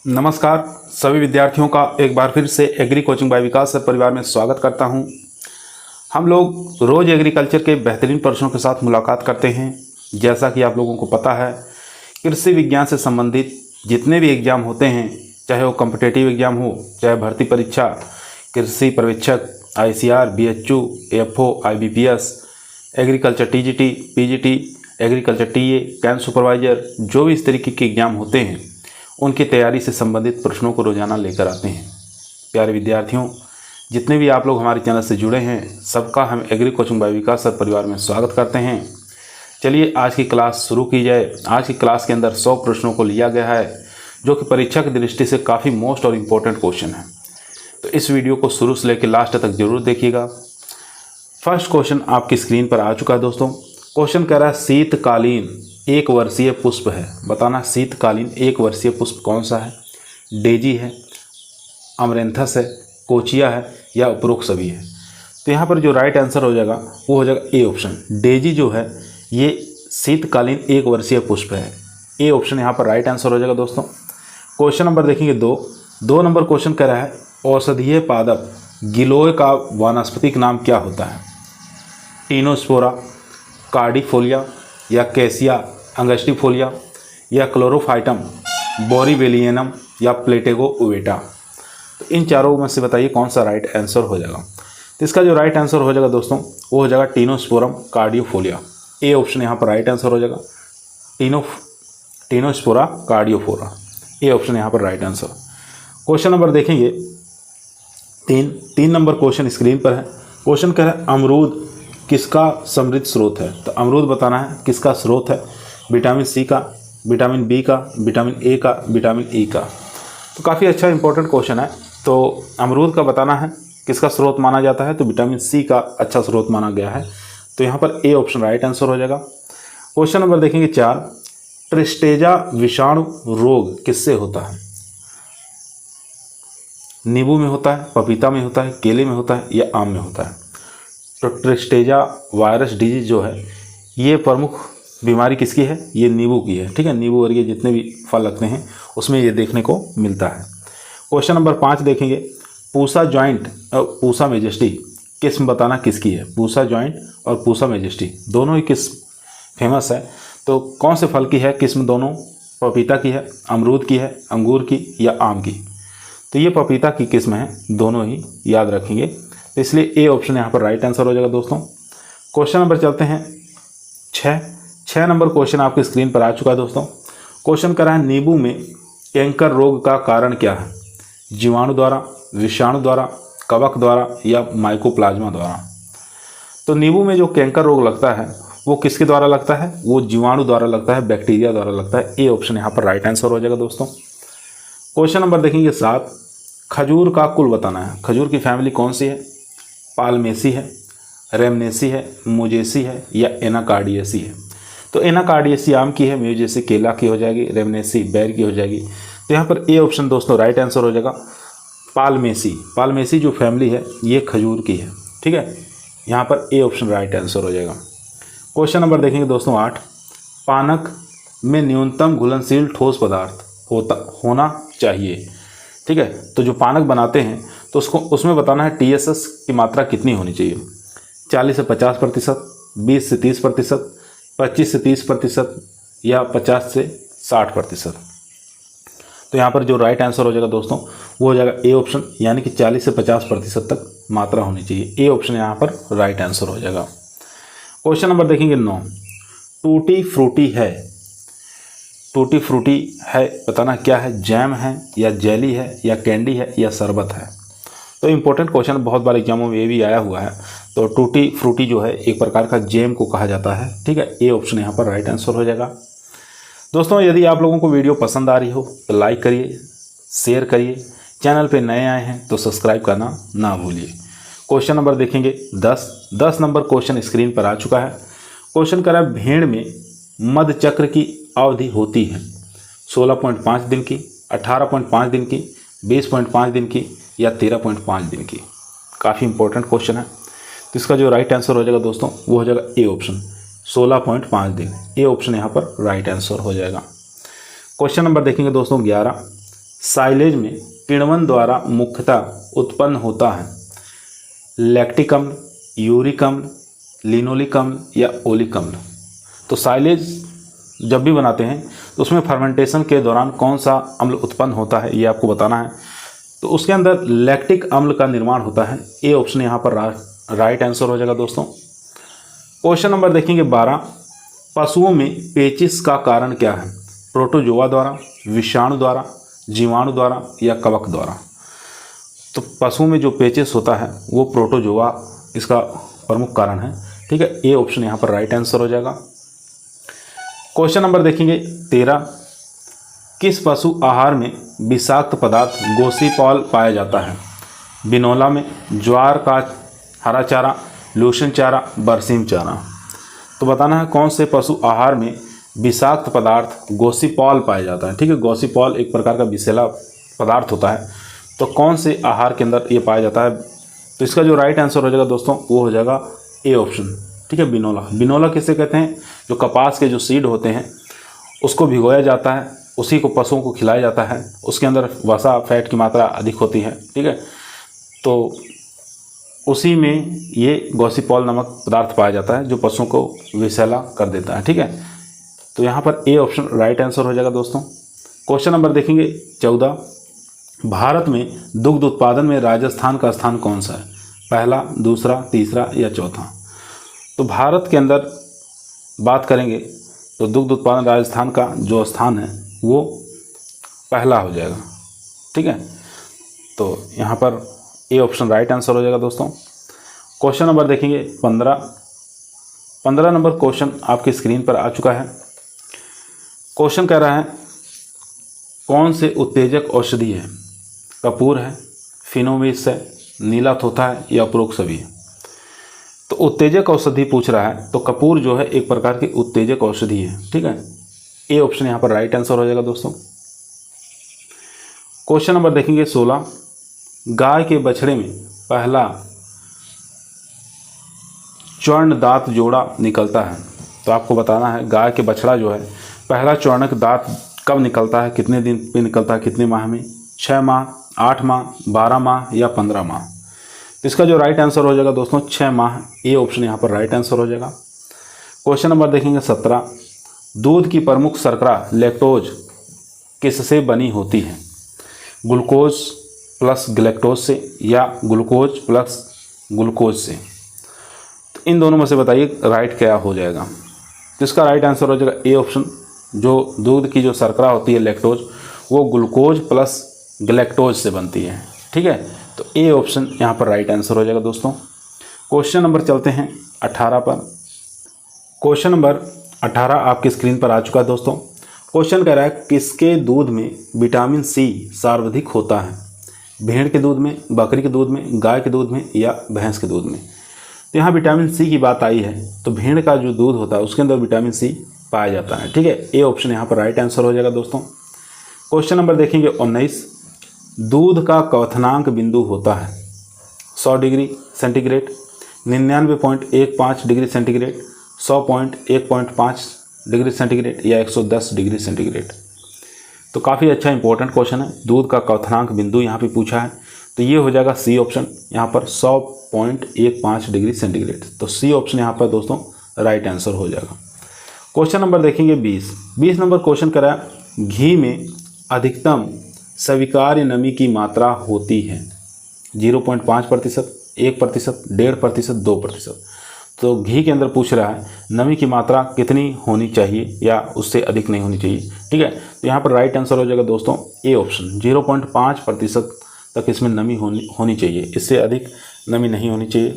नमस्कार सभी विद्यार्थियों का एक बार फिर से एग्री कोचिंग बाय विकास सर परिवार में स्वागत करता हूं। हम लोग रोज़ एग्रीकल्चर के बेहतरीन प्रश्नों के साथ मुलाकात करते हैं। जैसा कि आप लोगों को पता है, कृषि विज्ञान से संबंधित जितने भी एग्ज़ाम होते हैं, चाहे वो कॉम्पिटिटिव एग्ज़ाम हो, चाहे भर्ती परीक्षा, कृषि पर्यवेक्षक, ICR, BHU, AFO, IBPS, agriculture TGT, PGT, agriculture TA, camp supervisor, जो भी इस तरीके के एग्ज़ाम होते हैं उनकी तैयारी से संबंधित प्रश्नों को रोजाना लेकर आते हैं। प्यारे विद्यार्थियों, जितने भी आप लोग हमारे चैनल से जुड़े हैं, सबका हम एग्री कोचिंग बाय विकास सर परिवार में स्वागत करते हैं। चलिए आज की क्लास शुरू की जाए। आज की क्लास के अंदर 100 प्रश्नों को लिया गया है, जो कि परीक्षा की दृष्टि से काफ़ी मोस्ट और इम्पोर्टेंट क्वेश्चन है। तो इस वीडियो को शुरू से लेकर लास्ट तक जरूर देखिएगा। फर्स्ट क्वेश्चन आपकी स्क्रीन पर आ चुका है दोस्तों। क्वेश्चन कह रहा है शीतकालीन एक वर्षीय पुष्प है। बताना शीतकालीन एक वर्षीय पुष्प कौन सा है? डेजी है, अमरेंथस है, कोचिया है या उपरोक्त सभी है। तो यहाँ पर जो राइट आंसर हो जाएगा वो हो जाएगा ए ऑप्शन। डेजी जो है ये शीतकालीन एक वर्षीय पुष्प है। ए ऑप्शन यहाँ पर राइट आंसर हो जाएगा दोस्तों। क्वेश्चन नंबर देखेंगे दो नंबर क्वेश्चन कह रहा है औषधीय पादप गिलोय का वानस्पतिक नाम क्या होता है? टीनोस्पोरा, कार्डिफोलिया या कैसिया अंगस्टिफोलिया या क्लोरोफाइटम, बोरीवेलियनम या प्लेटेगो उवेटा। तो इन चारों में से बताइए कौन सा राइट आंसर हो जाएगा। तो इसका जो राइट आंसर हो जाएगा दोस्तों वो हो जाएगा टीनोस्पोरम कार्डियोफोलिया। ए ऑप्शन यहाँ पर राइट आंसर हो जाएगा। टीनोस्पोरा कार्डियोफोरा, ए ऑप्शन यहाँ पर राइट आंसर। क्वेश्चन नंबर देखेंगे तीन नंबर क्वेश्चन स्क्रीन पर है। क्वेश्चन कह रहा है अमरूद किसका समृद्ध स्रोत है? तो अमरूद बताना है किसका स्रोत है। विटामिन सी का, विटामिन बी का, विटामिन ए का, विटामिन ई का। तो काफ़ी अच्छा इंपॉर्टेंट क्वेश्चन है। तो अमरूद का बताना है किसका स्रोत माना जाता है, तो विटामिन सी का अच्छा स्रोत माना गया है। तो यहाँ पर ए ऑप्शन राइट आंसर हो जाएगा। क्वेश्चन नंबर देखेंगे 4, ट्रिस्टेजा विषाणु रोग किससे होता है? नींबू में होता है, पपीता में होता है, केले में होता है या आम में होता है? तो ट्रिस्टेजा वायरस डिजीज जो है ये प्रमुख बीमारी किसकी है? ये नींबू की है। ठीक है, नींबू वर्गीय जितने भी फल लगते हैं उसमें ये देखने को मिलता है। क्वेश्चन नंबर 5 देखेंगे पूसा जॉइंट और पूसा मेजेस्टी किस्म बताना किसकी है? पूसा जॉइंट और पूसा मेजेस्टी दोनों ही किस्म फेमस है। तो कौन से फल की है किस्म दोनों? पपीता की है, अमरूद की है, अंगूर की या आम की? तो ये पपीता की किस्म है, दोनों ही याद रखेंगे। तो इसलिए ए ऑप्शन यहाँ पर राइट आंसर हो जाएगा दोस्तों। क्वेश्चन नंबर चलते हैं 6 नंबर क्वेश्चन आपकी स्क्रीन पर आ चुका है दोस्तों। क्वेश्चन कर रहा है नींबू में कैंकर रोग का कारण क्या है? जीवाणु द्वारा, विषाणु द्वारा, कवक द्वारा या माइकोप्लाज्मा द्वारा? तो नींबू में जो कैंकर रोग लगता है वो किसके द्वारा लगता है? वो जीवाणु द्वारा लगता है, बैक्टीरिया द्वारा लगता है। ए ऑप्शन यहाँ पर राइट आंसर हो जाएगा दोस्तों। क्वेश्चन नंबर देखेंगे 7, खजूर का कुल बताना है। खजूर की फैमिली कौन सी है? पाल्मेसी है, रेमनेसी है, मुजेसी है या एनाकार्डियेसी है? तो एनाकार्डियेसी आम की है, म्यूजेसी केला की हो जाएगी, रेमनेसी बैर की हो जाएगी। तो यहाँ पर ए ऑप्शन दोस्तों राइट आंसर हो जाएगा। पाल्मेसी जो फैमिली है ये खजूर की है। ठीक है, यहाँ पर ए ऑप्शन राइट आंसर हो जाएगा। क्वेश्चन नंबर देखेंगे दोस्तों 8, पानक में न्यूनतम घुलनशील ठोस पदार्थ होना चाहिए। ठीक है, तो जो पानक बनाते हैं तो उसमें बताना है TSS की मात्रा कितनी होनी चाहिए? 40 से 50%, 20 से 30%, 25 से 30% या 50 से 60%? तो यहाँ पर जो राइट आंसर हो जाएगा दोस्तों वो हो जाएगा ए ऑप्शन, यानी कि 40 से 50% तक मात्रा होनी चाहिए। ए ऑप्शन यहाँ पर राइट आंसर हो जाएगा। क्वेश्चन नंबर देखेंगे 9, टूटी फ्रूटी है। टूटी फ्रूटी है बताना क्या है? जैम है या जेली है या कैंडी है या शरबत है? तो इम्पोर्टेंट क्वेश्चन बहुत बार एग्जामों में ये भी आया हुआ है। तो टूटी फ्रूटी जो है एक प्रकार का जैम को कहा जाता है। ठीक है, ए ऑप्शन यहाँ पर राइट आंसर हो जाएगा। दोस्तों यदि आप लोगों को वीडियो पसंद आ रही हो तो लाइक करिए, शेयर करिए, चैनल पे नए आए हैं तो सब्सक्राइब करना ना भूलिए। क्वेश्चन नंबर देखेंगे 10 नंबर क्वेश्चन स्क्रीन पर आ चुका है। क्वेश्चन करा भेड़ में मध्य चक्र की अवधि होती है 16.5 दिन की, 18.5 दिन की, 20.5 दिन की या 13.5 दिन की? काफ़ी इंपॉर्टेंट क्वेश्चन है। तो इसका जो राइट आंसर हो जाएगा दोस्तों वो हो जाएगा ए ऑप्शन 16.5 दिन। ए ऑप्शन यहाँ पर राइट आंसर हो जाएगा। क्वेश्चन नंबर देखेंगे दोस्तों 11, साइलेज में किण्वन द्वारा मुख्यतः उत्पन्न होता है? लैक्टिक अम्ल, यूरिक अम्ल, लिनोलिक अम्ल या ओलिक अम्ल। तो साइलेज जब भी बनाते हैं तो उसमें फर्मेंटेशन के दौरान कौन सा अम्ल उत्पन्न होता है ये आपको बताना है। तो उसके अंदर लैक्टिक अम्ल का निर्माण होता है। ए ऑप्शन यहाँ पर राइट आंसर हो जाएगा दोस्तों। क्वेश्चन नंबर देखेंगे 12, पशुओं में पेचिश का कारण क्या है? प्रोटोजोआ द्वारा, विषाणु द्वारा, जीवाणु द्वारा या कवक द्वारा। तो पशुओं में जो पेचिश होता है वो प्रोटोजोआ इसका प्रमुख कारण है। ठीक है, ए ऑप्शन यहाँ पर राइट आंसर हो जाएगा। क्वेश्चन नंबर देखेंगे 13, किस पशु आहार में विषाक्त पदार्थ गोसीपॉल पाया जाता है? बिनोला में, ज्वार का हरा चारा, लूसन चारा, बरसीम चारा। तो बताना है कौन से पशु आहार में विषाक्त पदार्थ गोसीपॉल पाया जाता है। ठीक है, गोसीपॉल एक प्रकार का विषैला पदार्थ होता है। तो कौन से आहार के अंदर ये पाया जाता है? तो इसका जो राइट आंसर हो जाएगा दोस्तों वो हो जाएगा ए ऑप्शन। ठीक है, बिनोला। बिनोला किसे कहते हैं? जो कपास के जो सीड होते हैं उसको भिगोया जाता है, उसी को पशुओं को खिलाया जाता है। उसके अंदर वसा, फैट की मात्रा अधिक होती है। ठीक है, तो उसी में ये गोसीपॉल नामक पदार्थ पाया जाता है जो पशुओं को विषैला कर देता है। ठीक है, तो यहाँ पर ए ऑप्शन राइट आंसर हो जाएगा दोस्तों। क्वेश्चन नंबर देखेंगे 14, भारत में दुग्ध उत्पादन में राजस्थान का स्थान कौन सा है? पहला, दूसरा, तीसरा या चौथा। तो भारत के अंदर बात करेंगे तो दुग्ध उत्पादन राजस्थान का जो स्थान है वो पहला हो जाएगा। ठीक है, तो यहाँ पर ए ऑप्शन राइट आंसर हो जाएगा दोस्तों। क्वेश्चन नंबर देखेंगे 15 नंबर क्वेश्चन आपकी स्क्रीन पर आ चुका है। क्वेश्चन कह रहा है कौन से उत्तेजक औषधि है? कपूर है, फिनोमिस है, नीला थोथा है या उपरोक्त सभी है। तो उत्तेजक औषधि पूछ रहा है तो कपूर जो है एक प्रकार की उत्तेजक औषधि है। ठीक है, ए ऑप्शन यहाँ पर राइट आंसर हो जाएगा दोस्तों। क्वेश्चन नंबर देखेंगे 16, गाय के बछड़े में पहला चर्ण दांत जोड़ा निकलता है। तो आपको बताना है गाय के बछड़ा जो है पहला चौर्णक दांत कब निकलता है, कितने दिन पे निकलता है, कितने माह में? 6 माह, 8 माह, 12 माह या 15 माह। तो इसका जो राइट आंसर हो जाएगा दोस्तों 6 माह। ए ऑप्शन यहाँ पर राइट आंसर हो जाएगा। क्वेश्चन नंबर देखेंगे 17, दूध की प्रमुख शर्करा लैक्टोज किससे बनी होती है? ग्लूकोज प्लस ग्लैक्टोज से या ग्लूकोज प्लस ग्लूकोज से। तो इन दोनों में से बताइए राइट क्या हो जाएगा। तो इसका राइट आंसर हो जाएगा ए ऑप्शन। जो दूध की जो शर्करा होती है लैक्टोज वो ग्लूकोज प्लस ग्लैक्टोज से बनती है। ठीक है, तो ए ऑप्शन यहाँ पर राइट आंसर हो जाएगा दोस्तों। क्वेश्चन नंबर चलते हैं 18 पर। क्वेश्चन नंबर 18 आपकी स्क्रीन पर आ चुका है दोस्तों। क्वेश्चन कह रहा है किसके दूध में विटामिन सी सर्वाधिक होता है? भेड़ के दूध में, बकरी के दूध में, गाय के दूध में या भैंस के दूध में। तो यहाँ विटामिन सी की बात आई है तो भेड़ का जो दूध होता है उसके अंदर विटामिन सी पाया जाता है। ठीक है, ए ऑप्शन यहाँ पर राइट आंसर हो जाएगा दोस्तों। क्वेश्चन नंबर देखेंगे 19, दूध का क्वथनांक बिंदु होता है 100 degree centigrade, 99.15 degree centigrade, 100.1.5 degree centigrade या 110 डिग्री सेंटीग्रेड। तो काफ़ी अच्छा इंपॉर्टेंट क्वेश्चन है। दूध का क्वथनांक बिंदु यहाँ पे पूछा है तो ये हो जाएगा सी ऑप्शन, यहाँ पर 100.15 डिग्री सेंटीग्रेड। तो सी ऑप्शन यहाँ पर दोस्तों राइट आंसर हो जाएगा। क्वेश्चन नंबर देखेंगे 20 नंबर क्वेश्चन करा, घी में अधिकतम स्वीकार्य नमी की मात्रा होती है 0.5%, 1%, 1.5%, 2%। तो घी के अंदर पूछ रहा है नमी की मात्रा कितनी होनी चाहिए या उससे अधिक नहीं होनी चाहिए। ठीक है, तो यहाँ पर राइट आंसर हो जाएगा दोस्तों ए ऑप्शन, 0.5% तक इसमें नमी होनी चाहिए, इससे अधिक नमी नहीं होनी चाहिए।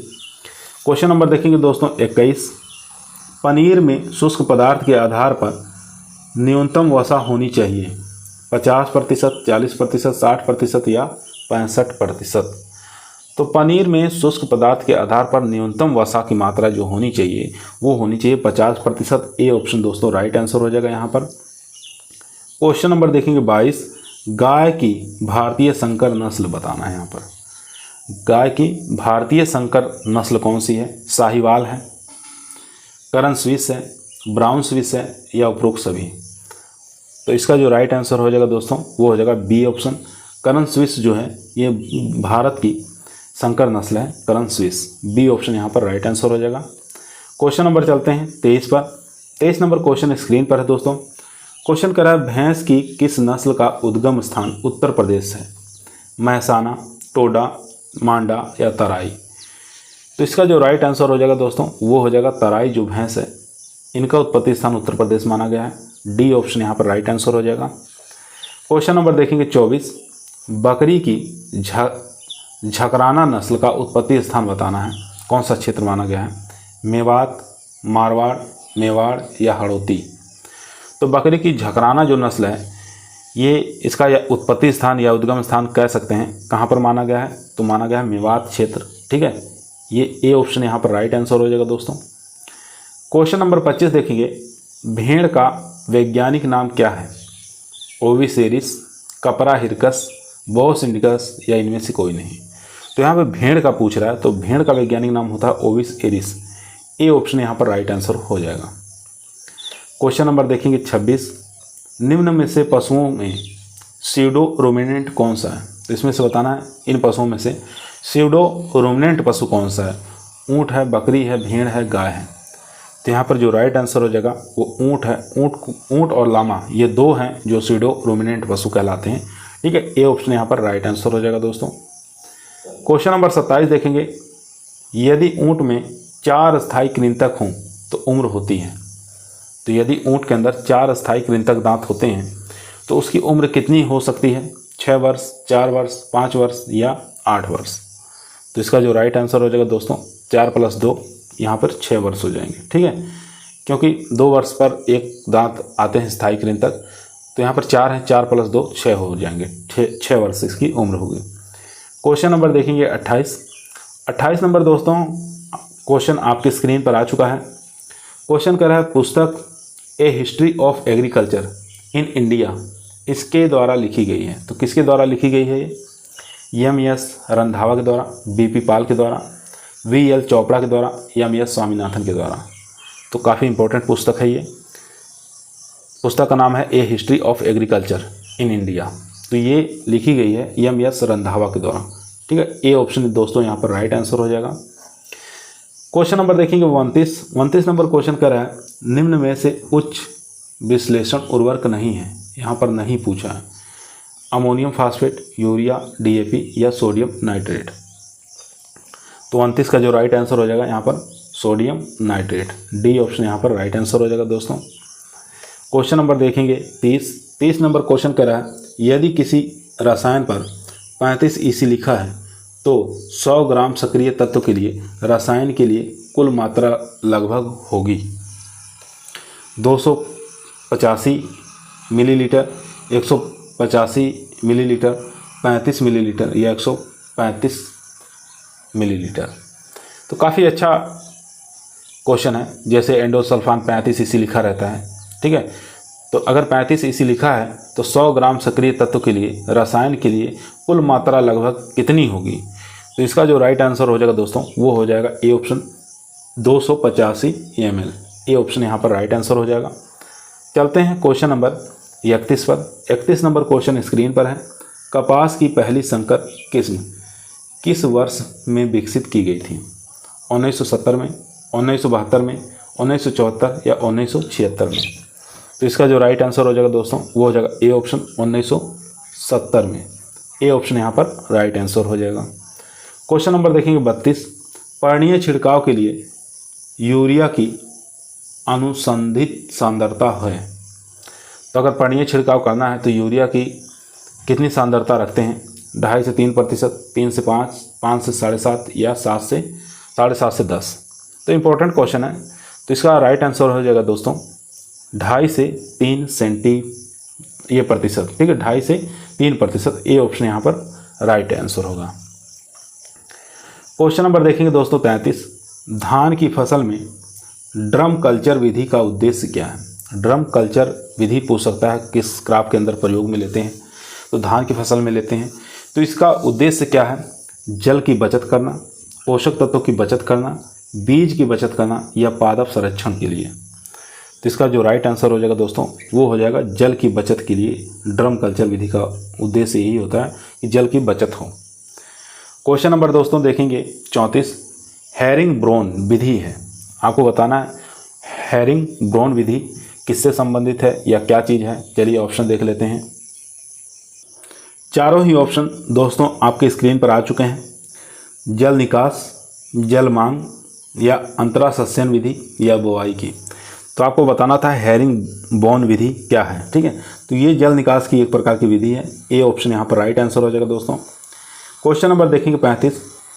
क्वेश्चन नंबर देखेंगे दोस्तों 21, पनीर में शुष्क पदार्थ के आधार पर न्यूनतम वसा होनी चाहिए 50%, 40%, 60% या 65%। तो पनीर में शुष्क पदार्थ के आधार पर न्यूनतम वसा की मात्रा जो होनी चाहिए वो होनी चाहिए 50%। ए ऑप्शन दोस्तों राइट आंसर हो जाएगा यहाँ पर। क्वेश्चन नंबर देखेंगे 22, गाय की भारतीय संकर नस्ल बताना है। यहाँ पर गाय की भारतीय संकर नस्ल कौन सी है? साहिवाल है, करन स्विस है, ब्राउन स्विस है या उपरोक्त सभी। तो इसका जो राइट आंसर हो जाएगा दोस्तों वो हो जाएगा बी ऑप्शन। करन स्विस जो है ये भारत की संकर नस्ल है, करन स्विस। बी ऑप्शन यहाँ पर राइट आंसर हो जाएगा। क्वेश्चन नंबर चलते हैं 23 पर। 23 नंबर क्वेश्चन स्क्रीन पर है दोस्तों। क्वेश्चन कर रहा है भैंस की किस नस्ल का उद्गम स्थान उत्तर प्रदेश है? महसाना, टोडा, मांडा या तराई? तो इसका जो राइट आंसर हो जाएगा दोस्तों वो हो जाएगा तराई जो भैंस है इनका उत्पत्ति स्थान उत्तर प्रदेश माना गया है। डी ऑप्शन यहाँ पर राइट आंसर हो जाएगा। क्वेश्चन नंबर देखेंगे 24। बकरी की झकराना नस्ल का उत्पत्ति स्थान बताना है, कौन सा क्षेत्र माना गया है? मेवात, मारवाड़, मेवाड़ या हड़ौती? तो बकरी की झकराना जो नस्ल है ये इसका या उत्पत्ति स्थान या उद्गम स्थान कह सकते हैं कहाँ पर माना गया है? तो माना गया है मेवात क्षेत्र। ठीक है, ये ए ऑप्शन यहाँ पर राइट आंसर हो जाएगा दोस्तों। क्वेश्चन नंबर 25 देखेंगे भेड़ का वैज्ञानिक नाम क्या है? ओविसेरिस, कपरा हिरकस, बोस इंडिकस या इनमें से कोई नहीं? तो यहाँ पे भेड़ का पूछ रहा है तो भेड़ का वैज्ञानिक नाम होता है ओविस एरिस। ए ऑप्शन यहाँ पर राइट आंसर हो जाएगा। क्वेश्चन नंबर देखेंगे 26। निम्न में से पशुओं में सीडो रोमिनेंट कौन सा है? तो इसमें से बताना है इन पशुओं में से सीडो रोमिनेंट पशु कौन सा है? ऊँट है, बकरी है, भेड़ है, गाय है? तो यहाँ पर जो राइट आंसर हो जाएगा वो ऊँट है। ऊँट और लामा ये दो हैं जो सीडो रोमिनेंट पशु कहलाते हैं। ठीक है, ए ऑप्शन यहाँ पर राइट आंसर हो जाएगा दोस्तों। क्वेश्चन नंबर 27 देखेंगे यदि ऊँट में 4 स्थायी कृंतक हों तो उम्र होती है? तो यदि ऊँट के अंदर 4 स्थायी कृंतक दांत होते हैं तो उसकी उम्र कितनी हो सकती है? 6 वर्ष, 4 वर्ष, 5 वर्ष या 8 वर्ष? तो इसका जो राइट आंसर हो जाएगा दोस्तों 4 + 2 यहाँ पर 6 वर्ष हो जाएंगे। ठीक है, क्योंकि 2 वर्ष पर एक दांत आते हैं स्थायी कृंतक, तो यहाँ पर 4 है, 4 + 2 6 हो जाएंगे। 6 वर्ष इसकी उम्र होगी। क्वेश्चन नंबर देखेंगे 28। 28 नंबर दोस्तों क्वेश्चन आपकी स्क्रीन पर आ चुका है। क्वेश्चन कर रहा है पुस्तक a history of agriculture in India इसके द्वारा लिखी गई है। तो किसके द्वारा लिखी गई है? एम.एस. रंधावा के द्वारा, बी.पी. पाल के द्वारा, वी.एल. चोपड़ा के द्वारा या एम.एस. स्वामीनाथन के द्वारा? तो काफ़ी इंपॉर्टेंट पुस्तक है ये। पुस्तक का नाम है a history of agriculture in India. तो ये लिखी गई है एम.एस. रंधावा के द्वारा। ठीक है, ए ऑप्शन दोस्तों यहाँ पर राइट आंसर हो जाएगा। क्वेश्चन नंबर देखेंगे 29 नंबर क्वेश्चन कर रहा है निम्न में से उच्च विश्लेषण उर्वरक नहीं है? यहाँ पर नहीं पूछा है। अमोनियम फास्फेट, यूरिया, डीएपी या सोडियम नाइट्रेट? तो 29 का जो राइट आंसर हो जाएगा यहाँ पर सोडियम नाइट्रेट। डी ऑप्शन यहाँ पर राइट आंसर हो जाएगा दोस्तों। क्वेश्चन नंबर देखेंगे 30 नंबर क्वेश्चन कर रहा है यदि किसी रसायन पर 35 EC लिखा है तो 100 ग्राम सक्रिय तत्व के लिए रसायन के लिए कुल मात्रा लगभग होगी 285 मिलीलीटर, 185 मिलीलीटर, 35 मिलीलीटर या 135 मिलीलीटर? तो काफ़ी अच्छा क्वेश्चन है। जैसे एंडोसल्फान 35 EC लिखा रहता है। ठीक है, तो अगर 35 EC लिखा है तो 100 ग्राम सक्रिय तत्व के लिए रसायन के लिए कुल मात्रा लगभग कितनी होगी? तो इसका जो राइट आंसर हो जाएगा दोस्तों वो हो जाएगा A option 285 ml। A option यहाँ पर राइट आंसर हो जाएगा। चलते हैं क्वेश्चन नंबर 31 पर। 31 नंबर क्वेश्चन स्क्रीन पर है। कपास की पहली संकर किस्म किस वर्ष में विकसित की गई थी? 1970 में, 1972 में, 1974 या 1976 में? तो इसका जो राइट आंसर हो जाएगा दोस्तों वो हो जाएगा ए ऑप्शन 1970 में। ए ऑप्शन यहाँ पर राइट आंसर हो जाएगा। क्वेश्चन नंबर देखेंगे 32। पर्णीय छिड़काव के लिए यूरिया की अनुसंधित सांद्रता है? तो अगर पर्णीय छिड़काव करना है तो यूरिया की कितनी सांद्रता रखते हैं? 2.5 से 3%, 3 से 5, 5 से 7.5 या 7 से 7.5 से 10? तो इम्पोर्टेंट क्वेश्चन है। तो इसका राइट आंसर हो जाएगा दोस्तों 2.5 से 3 सेंटी ये प्रतिशत। ठीक है, 2.5 से 3%। ए ऑप्शन यहाँ पर राइट आंसर होगा। क्वेश्चन नंबर देखेंगे दोस्तों 33। धान की फसल में ड्रम कल्चर विधि का उद्देश्य क्या है? ड्रम कल्चर विधि पूछ सकता है किस क्रॉप के अंदर प्रयोग में लेते हैं? तो धान की फसल में लेते हैं। तो इसका उद्देश्य क्या है? जल की बचत करना, पोषक तत्वों की बचत करना, बीज की बचत करना या पादप संरक्षण के लिए? तो इसका जो राइट आंसर हो जाएगा दोस्तों वो हो जाएगा जल की बचत के लिए ड्रम कल्चर विधि का उद्देश्य यही होता है कि जल की बचत हो। क्वेश्चन नंबर दोस्तों देखेंगे 34, हैरिंग ब्रोन विधि है। आपको बताना है हैरिंग ब्रोन विधि किससे संबंधित है या क्या चीज़ है। चलिए ऑप्शन देख लेते हैं। चारों ही ऑप्शन दोस्तों आपके स्क्रीन पर आ चुके हैं। जल निकास, जल मांग या अंतरासस्यन विधि या बुवाई की। तो आपको बताना था हैरिंग बोन विधि क्या है। ठीक है, तो ये जल निकास की एक प्रकार की विधि है। ए ऑप्शन यहाँ पर राइट आंसर हो जाएगा दोस्तों। क्वेश्चन नंबर देखेंगे 35,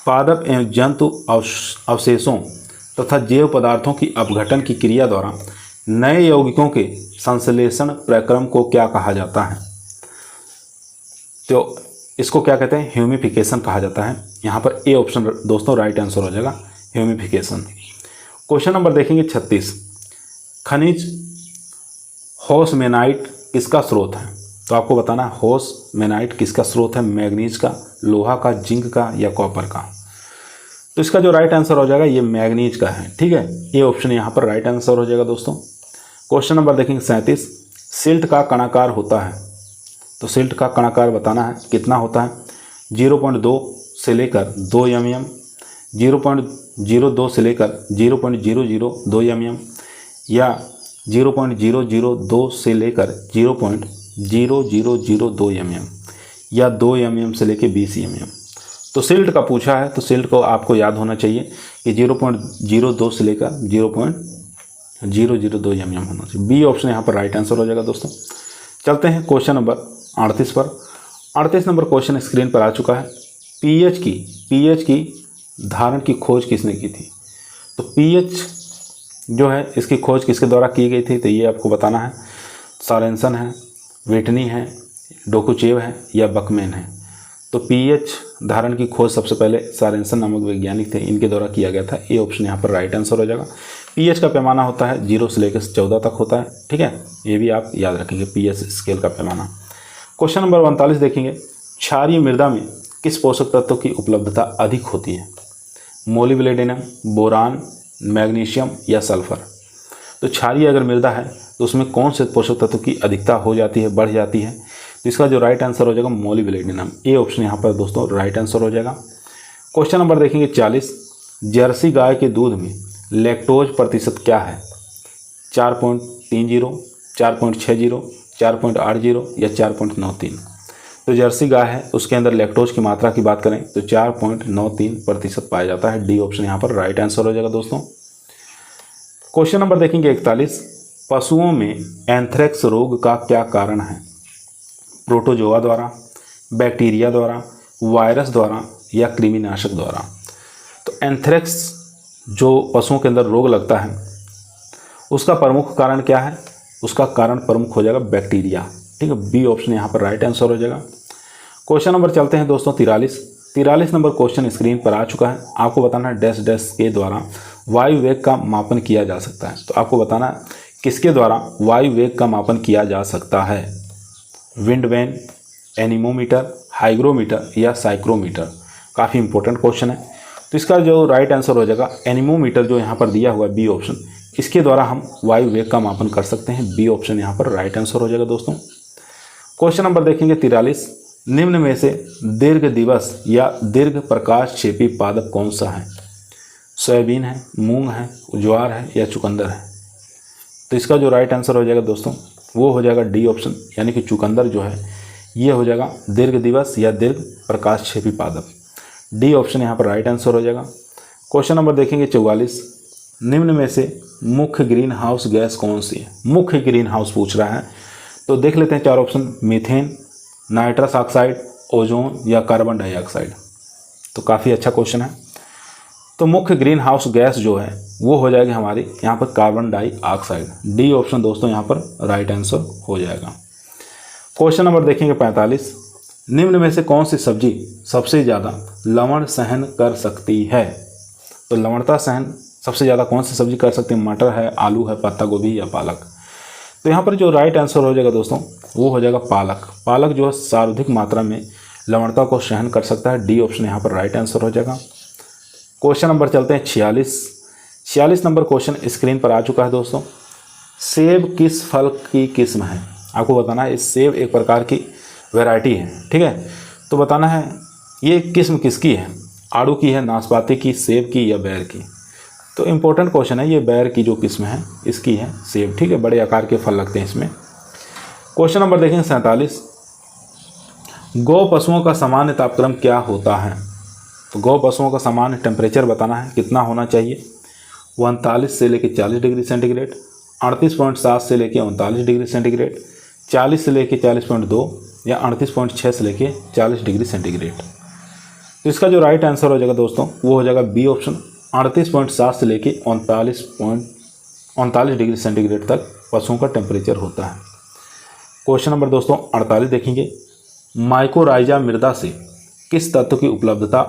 पादप एवं जंतु अवशेषों तथा जैव पदार्थों की अपघटन की क्रिया द्वारा नए यौगिकों के संश्लेषण प्रक्रम को क्या कहा जाता है। तो इसको क्या कहते हैं, ह्यूमिफिकेशन कहा जाता है। यहाँ पर ए ऑप्शन दोस्तों राइट आंसर हो जाएगा, ह्यूमिफिकेशन। क्वेश्चन नंबर देखेंगे 36, खनिज होसमेनाइट किसका स्रोत है। तो आपको बताना है होसमेनाइट किसका स्रोत है, मैग्नीज का, लोहा का, जिंक का या कॉपर का। तो इसका जो राइट आंसर हो जाएगा ये मैग्नीज का है। ठीक है, ये ऑप्शन यहाँ पर राइट आंसर हो जाएगा दोस्तों। क्वेश्चन नंबर देखेंगे 37, सिल्ट का कणाकार होता है। तो सिल्ट का कणाकार बताना है कितना होता है, 0.2 से लेकर 2 mm, 0.02 से लेकर 0.002 mm या 0.002 से लेकर 0.0002 mm या 2 mm से लेकर 20 mm। तो सिल्ट का पूछा है तो सिल्ट को आपको याद होना चाहिए कि 0.02 से लेकर 0.002 mm होना चाहिए। बी ऑप्शन यहाँ पर राइट आंसर हो जाएगा दोस्तों। चलते हैं क्वेश्चन नंबर 38 पर। 38 नंबर क्वेश्चन स्क्रीन पर आ चुका है। पीएच की धारण की खोज किसने की थी। तो पीएच जो है इसकी खोज किसके द्वारा की गई थी, तो ये आपको बताना है। सोरेनसन है, व्हिटनी है, डोकुचेव है या बकमैन है। तो पीएच धारण की खोज सबसे पहले सोरेनसन नामक वैज्ञानिक थे, इनके द्वारा किया गया था। ए ऑप्शन यहाँ पर राइट आंसर हो जाएगा। पीएच का पैमाना होता है 0 से लेकर 14 तक होता है। ठीक है, ये भी आप याद रखेंगे, पीएच स्केल का पैमाना। क्वेश्चन नंबर 39 देखेंगे, क्षारीय मृदा में किस पोषक तत्व की उपलब्धता अधिक होती है। मोलिब्डेनम, बोरान, मैग्नीशियम या सल्फर। तो क्षारीय अगर मृदा है तो उसमें कौन से पोषक तत्व की अधिकता हो जाती है, बढ़ जाती है। तो इसका जो राइट आंसर हो जाएगा मोलिब्डेनम। ए ऑप्शन यहाँ पर दोस्तों राइट आंसर हो जाएगा। क्वेश्चन नंबर देखेंगे 40, जर्सी गाय के दूध में लैक्टोज प्रतिशत क्या है। 4.30, 4.60, 4.80 या 4.93। तो जर्सी गाय है उसके अंदर लैक्टोज की मात्रा की बात करें तो 4.93% पाया जाता है। डी ऑप्शन यहाँ पर राइट आंसर हो जाएगा दोस्तों। क्वेश्चन नंबर देखेंगे 41, पशुओं में एंथ्रेक्स रोग का क्या कारण है। प्रोटोजोआ द्वारा, बैक्टीरिया द्वारा, वायरस द्वारा या कृमिनाशक द्वारा। तो एंथ्रेक्स जो पशुओं के अंदर रोग लगता है उसका प्रमुख कारण क्या है, उसका कारण प्रमुख हो जाएगा बैक्टीरिया। ठीक है, बी ऑप्शन यहाँ पर राइट आंसर हो जाएगा। क्वेश्चन नंबर चलते हैं दोस्तों 43 नंबर क्वेश्चन स्क्रीन पर आ चुका है। आपको बताना है डैश डैश के द्वारा वायु वेग का मापन किया जा सकता है। तो आपको बताना है किसके द्वारा वायु वेग का मापन किया जा सकता है। विंड वैन, एनीमोमीटर, हाइग्रोमीटर या साइक्रोमीटर। काफ़ी इंपॉर्टेंट क्वेश्चन है। तो इसका जो राइट आंसर हो जाएगा एनीमोमीटर जो यहाँ पर दिया हुआ है बी ऑप्शन, इसके द्वारा हम वायु वेग का मापन कर सकते हैं। बी ऑप्शन यहाँ पर राइट आंसर हो जाएगा दोस्तों। क्वेश्चन नंबर देखेंगे 43, निम्न में से दीर्घ दिवस या दीर्घ प्रकाशक्षेपी पादप कौन सा है। सोयाबीन है, मूंग है, ज्वार है या चुकंदर है। तो इसका जो राइट आंसर हो जाएगा दोस्तों वो हो जाएगा डी ऑप्शन, यानी कि चुकंदर जो है ये हो जाएगा दीर्घ दिवस या दीर्घ प्रकाशक्षेपी पादप। डी ऑप्शन यहाँ पर राइट आंसर हो जाएगा। क्वेश्चन नंबर देखेंगे 44, निम्न में से मुख्य ग्रीन हाउस गैस कौन सी है। मुख्य ग्रीन हाउस पूछ रहा है तो देख लेते हैं 4 option, methane, nitrous oxide, ozone या कार्बन डाइऑक्साइड। तो काफ़ी अच्छा क्वेश्चन है। तो मुख्य ग्रीन हाउस गैस जो है वो हो जाएगी हमारी यहाँ पर कार्बन डाइऑक्साइड। डी ऑप्शन दोस्तों यहाँ पर राइट आंसर हो जाएगा। क्वेश्चन नंबर देखेंगे 45, निम्न में से कौन सी सब्जी सबसे ज़्यादा लवण सहन कर सकती है। तो लवणता सहन सबसे ज़्यादा कौन सी सब्जी कर सकती है। मटर है, आलू है, पत्ता गोभी या पालक। तो यहाँ पर जो राइट आंसर हो जाएगा दोस्तों वो हो जाएगा पालक। पालक जो है सर्वाधिक मात्रा में लवणता को सहन कर सकता है। डी ऑप्शन यहाँ पर राइट आंसर हो जाएगा। क्वेश्चन नंबर चलते हैं 46 नंबर क्वेश्चन स्क्रीन पर आ चुका है दोस्तों। सेब किस फल की किस्म है? आपको बताना है। इस सेब एक प्रकार की वैरायटी है, ठीक है। तो बताना है ये किस्म किसकी है, आड़ू की है, नाशपाती की, सेब की या बैर की। तो इम्पोर्टेंट क्वेश्चन है, ये बैर की जो किस्म है इसकी है सेब, ठीक है। बड़े आकार के फल लगते हैं इसमें। क्वेश्चन नंबर देखेंगे 47, गौ पशुओं का सामान्य तापक्रम क्या होता है? तो गौ पशुओं का सामान्य टेम्परेचर बताना है कितना होना चाहिए। 39 से लेकर 40 डिग्री सेंटीग्रेड, 38.7 से लेकर 39 डिग्री सेंटीग्रेड, 40 से लेकर 40.2 या 38.6 से लेकर 40 डिग्री सेंटीग्रेड। तो इसका जो राइट आंसर हो जाएगा दोस्तों वो हो जाएगा बी ऑप्शन, 38.7 से लेकर 39 डिग्री सेंटीग्रेड तक पशुओं का टेम्परेचर होता है। क्वेश्चन नंबर दोस्तों 48 देखेंगे, माइकोराइजा मृदा से किस तत्व की उपलब्धता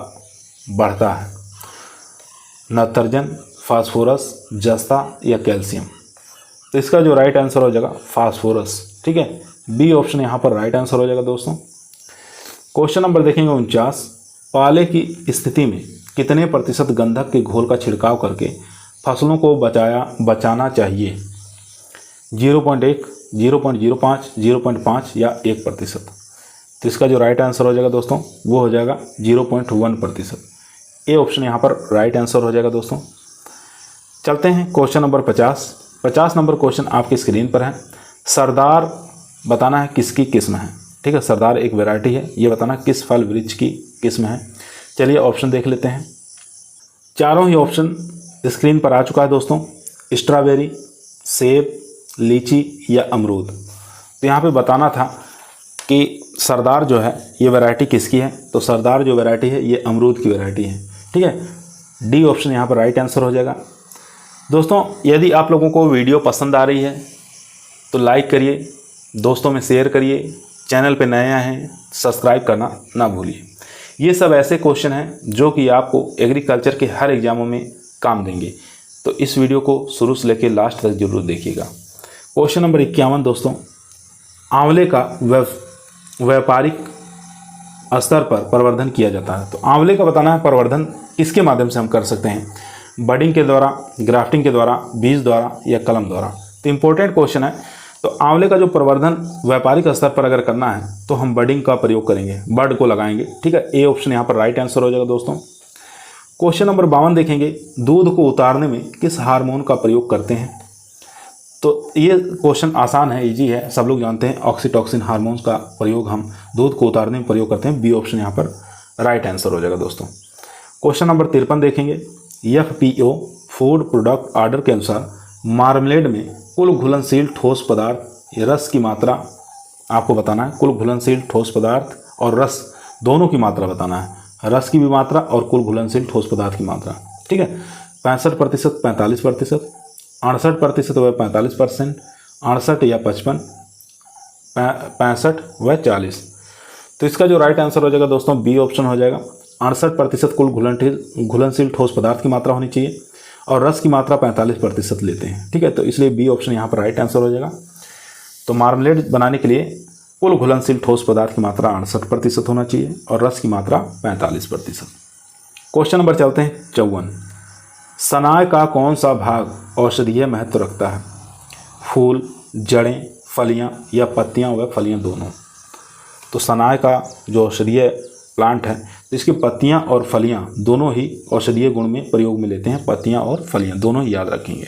बढ़ता है? नाइट्रोजन, फास्फोरस, जस्ता या कैल्शियम। तो इसका जो राइट आंसर हो जाएगा फास्फोरस, ठीक है। बी ऑप्शन यहाँ पर राइट आंसर हो जाएगा दोस्तों। क्वेश्चन नंबर देखेंगे 49, पाले की स्थिति में कितने प्रतिशत गंधक के घोल का छिड़काव करके फसलों को बचाना चाहिए? 0.1, 0.05, 0.5 या 1%। तो इसका जो राइट आंसर हो जाएगा दोस्तों वो हो जाएगा 0.1%। ए ऑप्शन यहाँ पर राइट आंसर हो जाएगा दोस्तों। चलते हैं क्वेश्चन नंबर 50 नंबर क्वेश्चन आपकी स्क्रीन पर है। सरदार बताना है किसकी किस्म है, ठीक है। सरदार एक वैरायटी है, ये बताना किस फल वृक्ष की किस्म है। चलिए ऑप्शन देख लेते हैं। चारों ही ऑप्शन स्क्रीन पर आ चुका है दोस्तों, स्ट्रॉबेरी, सेब, लीची या अमरूद। तो यहाँ पे बताना था कि सरदार जो है ये वैरायटी किसकी है। तो सरदार जो वैरायटी है ये अमरूद की वैरायटी है, ठीक है। डी ऑप्शन यहाँ पर राइट आंसर हो जाएगा। दोस्तों यदि आप लोगों को वीडियो पसंद आ रही है तो लाइक करिए, दोस्तों में शेयर करिए, चैनल पे नए आए हैं सब्सक्राइब करना ना भूलिए। ये सब ऐसे क्वेश्चन हैं जो कि आपको एग्रीकल्चर के हर एग्जामों में काम देंगे, तो इस वीडियो को शुरू से लेकर लास्ट तक जरूर देखिएगा। क्वेश्चन नंबर 51 दोस्तों, आंवले का व्यापारिक स्तर पर प्रवर्धन किया जाता है। तो आंवले का बताना है प्रवर्धन किसके माध्यम से हम कर सकते हैं? बडिंग के द्वारा, ग्राफ्टिंग के द्वारा, बीज द्वारा या कलम द्वारा। तो इम्पोर्टेंट क्वेश्चन है। तो आंवले का जो प्रवर्धन व्यापारिक स्तर पर अगर करना है तो हम बडिंग का प्रयोग करेंगे, बड को लगाएंगे, ठीक है। ए ऑप्शन यहाँ पर राइट आंसर हो जाएगा दोस्तों। क्वेश्चन नंबर 52 देखेंगे, दूध को उतारने में किस हार्मोन का प्रयोग करते हैं? तो ये क्वेश्चन आसान है, इजी है, सब लोग जानते हैं। ऑक्सीटोसिन हार्मोन्स का प्रयोग हम दूध को उतारने में प्रयोग करते हैं। बी ऑप्शन यहाँ पर राइट आंसर हो जाएगा दोस्तों। क्वेश्चन नंबर 53 देखेंगे, FPO फूड प्रोडक्ट ऑर्डर के अनुसार मार्मलेड में कुल घुलनशील ठोस पदार्थ या रस की मात्रा आपको बताना है। कुल घुलनशील ठोस पदार्थ और रस दोनों की मात्रा बताना है, रस की भी मात्रा और कुल घुलनशील ठोस पदार्थ की मात्रा, ठीक है। 65%, 45%, 68% व 45%, 68 या 55, 65 व 40। तो इसका जो राइट आंसर हो जाएगा दोस्तों बी ऑप्शन हो जाएगा। 68% कुल घुलनशील ठोस पदार्थ की मात्रा होनी चाहिए और रस की मात्रा 45% लेते हैं, ठीक है। तो इसलिए बी ऑप्शन यहाँ पर राइट आंसर हो जाएगा। तो मार्मलेड बनाने के लिए कुल घुलनशील ठोस पदार्थ की मात्रा 68% होना चाहिए और रस की मात्रा 45%। क्वेश्चन नंबर चलते हैं 54, सनाय का कौन सा भाग औषधीय महत्व रखता है? फूल, जड़ें, फलियां या पत्तियां व फलियां दोनों। तो सनाय का जो औषधीय प्लांट है तो इसकी पत्तियां और फलियां दोनों ही औषधीय गुण में प्रयोग में लेते हैं। पत्तियां और फलियां दोनों ही याद रखेंगे।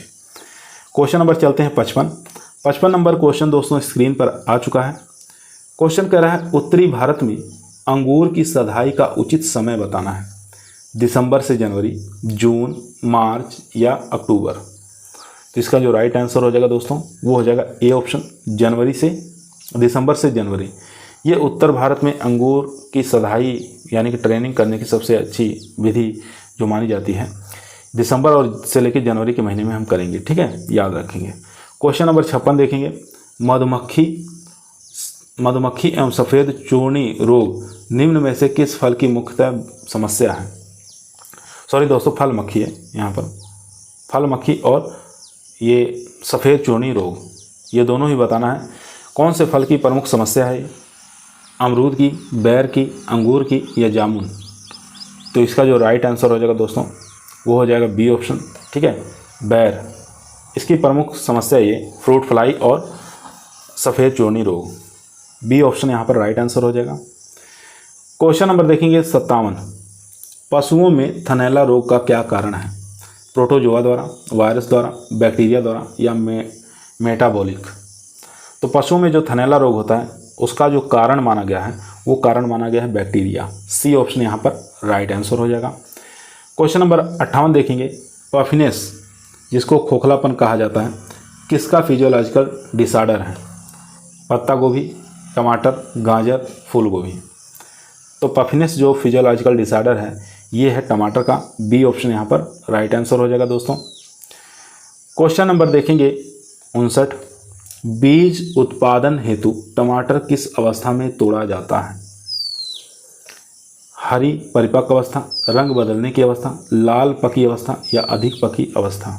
क्वेश्चन नंबर चलते हैं 55 नंबर क्वेश्चन दोस्तों स्क्रीन पर आ चुका है। क्वेश्चन कह रहा है, उत्तरी भारत में अंगूर की सधाई का उचित समय बताना है। दिसंबर से जनवरी, जून, मार्च या अक्टूबर। तो इसका जो राइट आंसर हो जाएगा दोस्तों वो हो जाएगा ए ऑप्शन, जनवरी से, दिसंबर से जनवरी। ये उत्तर भारत में अंगूर की सधाई यानी कि ट्रेनिंग करने की सबसे अच्छी विधि जो मानी जाती है, दिसंबर और से लेकर जनवरी के महीने में हम करेंगे, ठीक है, याद रखेंगे। क्वेश्चन नंबर 56 देखेंगे, मधुमक्खी एवं सफ़ेद चूर्णी रोग निम्न में से किस फल की मुख्यतः समस्या है? सॉरी दोस्तों, फल मक्खी है यहाँ पर, फल मक्खी और ये सफ़ेद चूर्णी रोग, ये दोनों ही बताना है। कौन से फल की प्रमुख समस्या है? अमरूद की, बैर की, अंगूर की या जामुन। तो इसका जो राइट आंसर हो जाएगा दोस्तों वो हो जाएगा बी ऑप्शन, ठीक है, बैर। इसकी प्रमुख समस्या ये फ्रूट फ्लाई और सफ़ेद चूर्णी रोग। बी ऑप्शन यहाँ पर राइट आंसर हो जाएगा। क्वेश्चन नंबर देखेंगे 57, पशुओं में थनैला रोग का क्या कारण है? प्रोटोजोआ द्वारा, वायरस द्वारा, बैक्टीरिया द्वारा या मेटाबॉलिक। तो पशुओं में जो थनैला रोग होता है उसका जो कारण माना गया है वो कारण माना गया है बैक्टीरिया। सी ऑप्शन यहाँ पर राइट आंसर हो जाएगा। क्वेश्चन नंबर 58 देखेंगे, पफिनेस जिसको खोखलापन कहा जाता है किसका फिजियोलॉजिकल डिसऑर्डर है? पत्ता गोभी, टमाटर, गाजर, फूल गोभी। तो पफिनेस जो फिजियोलॉजिकल डिसऑर्डर है ये है टमाटर का। बी ऑप्शन यहाँ पर राइट आंसर हो जाएगा दोस्तों। क्वेश्चन नंबर देखेंगे 59, बीज उत्पादन हेतु टमाटर किस अवस्था में तोड़ा जाता है? हरी परिपक्व अवस्था, रंग बदलने की अवस्था, लाल पकी अवस्था या अधिक पकी अवस्था।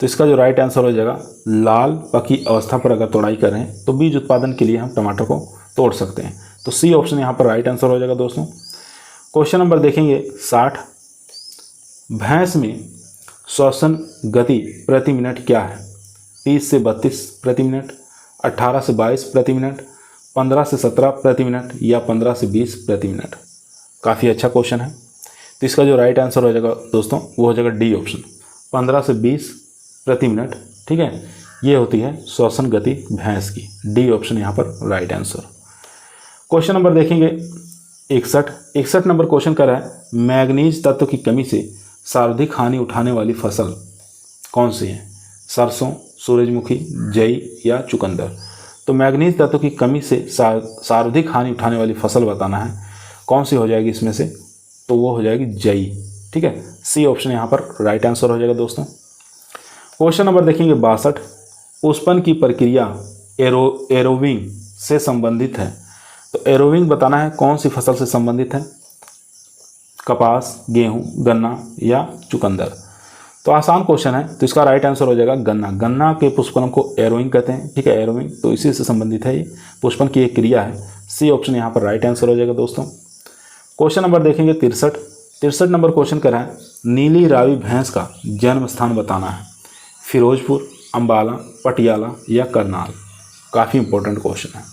तो इसका जो राइट आंसर हो जाएगा लाल पकी अवस्था पर अगर तोड़ाई करें तो बीज उत्पादन के लिए हम टमाटर को तोड़ सकते हैं। तो सी ऑप्शन यहाँ पर राइट आंसर हो जाएगा दोस्तों। क्वेश्चन नंबर देखेंगे 60, भैंस में श्वसन गति प्रति मिनट क्या है? 30 से 32 प्रति मिनट, 18 से 22 प्रति मिनट, 15 से 17 प्रति मिनट या 15 से 20 प्रति मिनट। काफ़ी अच्छा क्वेश्चन है। तो इसका जो राइट आंसर हो जाएगा दोस्तों वो हो जाएगा डी ऑप्शन, 15 से 20 प्रति मिनट। ठीक है, ये होती है श्वसन गति भैंस की। डी ऑप्शन यहाँ पर राइट आंसर। क्वेश्चन नंबर देखेंगे 61 नंबर क्वेश्चन कर रहा है, मैग्नीज तत्व की कमी से सर्वाधिक हानि उठाने वाली फसल कौन सी है? सरसों, सूरजमुखी, जई या चुकंदर। तो मैग्नीज तत्व की कमी से सर्वाधिक हानि उठाने वाली फसल बताना है, कौन सी हो जाएगी इसमें से? तो वो हो जाएगी जई। ठीक है, सी ऑप्शन यहाँ पर राइट आंसर हो जाएगा दोस्तों। क्वेश्चन नंबर देखेंगे 62, पुष्पन की प्रक्रिया एरोविंग से संबंधित है। तो एरोविंग बताना है कौन सी फसल से संबंधित है? कपास, गेहूं, गन्ना या चुकंदर। तो आसान क्वेश्चन है, तो इसका राइट आंसर हो जाएगा गन्ना। गन्ना के पुष्पन को एरोइंग कहते हैं। ठीक है, एरोइंग तो इसी से संबंधित है, ये पुष्पन की एक क्रिया है। सी ऑप्शन यहाँ पर राइट आंसर हो जाएगा दोस्तों। क्वेश्चन नंबर देखेंगे 63 नंबर क्वेश्चन कर रहा है, नीली रावी भैंस का जन्म स्थान बताना है। फिरोजपुर, अम्बाला, पटियाला या करनाल। काफ़ी इंपॉर्टेंट क्वेश्चन है।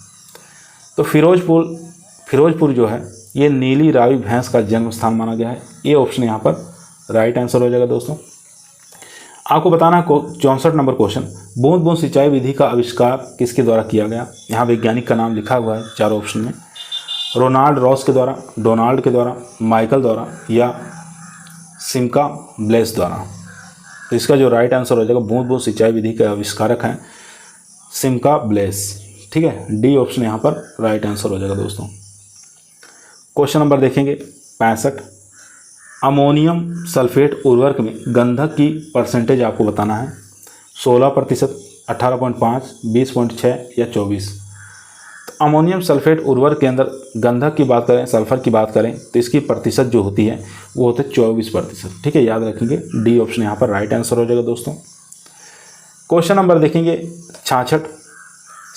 तो फिरोजपुर जो है ये नीली रावी भैंस का जन्म स्थान माना गया है। ये ऑप्शन यहाँ पर राइट आंसर हो जाएगा दोस्तों। आपको बताना है 64 नंबर क्वेश्चन, बूंद बूंद सिंचाई विधि का आविष्कार किसके द्वारा किया गया? यहाँ वैज्ञानिक का नाम लिखा हुआ है चारों ऑप्शन में। रोनाल्ड रॉस के द्वारा, डोनाल्ड के द्वारा, माइकल द्वारा या सिमका ब्लेस द्वारा। तो इसका जो राइट आंसर हो जाएगा बूंद बूंद सिंचाई विधि के आविष्कारक हैं सिमका ब्लेस। ठीक है, डी ऑप्शन यहाँ पर राइट आंसर हो जाएगा दोस्तों। क्वेश्चन नंबर देखेंगे 65, अमोनियम सल्फेट उर्वरक में गंधक की परसेंटेज आपको बताना है। 16%, 18.5, 20.6 या 24। तो अमोनियम सल्फेट उर्वरक के अंदर गंधक की बात करें, सल्फर की बात करें तो इसकी प्रतिशत जो होती है वो होते 24%। ठीक है, याद रखेंगे। डी ऑप्शन यहाँ पर राइट आंसर हो जाएगा दोस्तों। क्वेश्चन नंबर देखेंगे 66,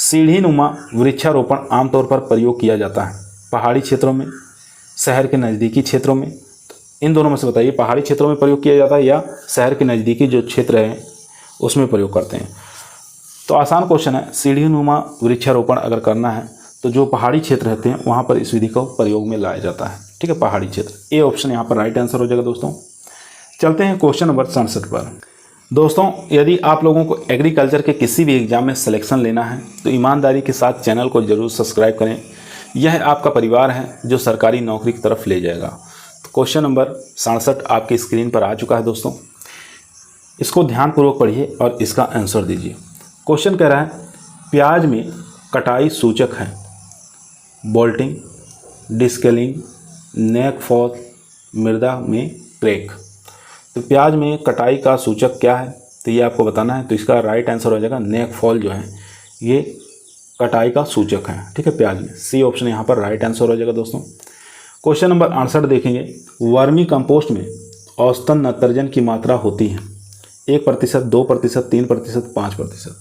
सीढ़ी नुमा वृक्षारोपण आमतौर पर प्रयोग किया जाता है पहाड़ी क्षेत्रों में, शहर के नज़दीकी क्षेत्रों में। इन दोनों में से बताइए, पहाड़ी क्षेत्रों में प्रयोग किया जाता है या शहर के नज़दीकी जो क्षेत्र है उसमें प्रयोग करते हैं? तो आसान क्वेश्चन है, सीढ़ी नुमा वृक्षारोपण अगर करना है तो जो पहाड़ी क्षेत्र रहते हैं वहाँ पर इस विधि को प्रयोग में लाया जाता है। ठीक है, पहाड़ी क्षेत्र। ए ऑप्शन यहाँ पर राइट आंसर हो जाएगा दोस्तों। चलते हैं क्वेश्चन नंबर 67 पर। दोस्तों, यदि आप लोगों को एग्रीकल्चर के किसी भी एग्जाम में सिलेक्शन लेना है तो ईमानदारी के साथ चैनल को ज़रूर सब्सक्राइब करें। यह आपका परिवार है जो सरकारी नौकरी की तरफ ले जाएगा। तो क्वेश्चन नंबर 67 आपकी स्क्रीन पर आ चुका है दोस्तों। इसको ध्यानपूर्वक पढ़िए और इसका आंसर दीजिए। क्वेश्चन कह रहा है, प्याज में कटाई सूचक है बोल्टिंग, डिस्केलिंग, नेक फॉल, मृदा में क्रैक। तो प्याज में कटाई का सूचक क्या है? तो ये आपको बताना है। तो इसका राइट आंसर हो जाएगा नेक फॉल जो है ये कटाई का सूचक है। ठीक है, प्याज में। सी ऑप्शन यहाँ पर राइट आंसर हो जाएगा दोस्तों। क्वेश्चन नंबर 68 देखेंगे, वर्मी कंपोस्ट में औसतन नाइट्रोजन की मात्रा होती है 1%, 2%, 3%, 5%।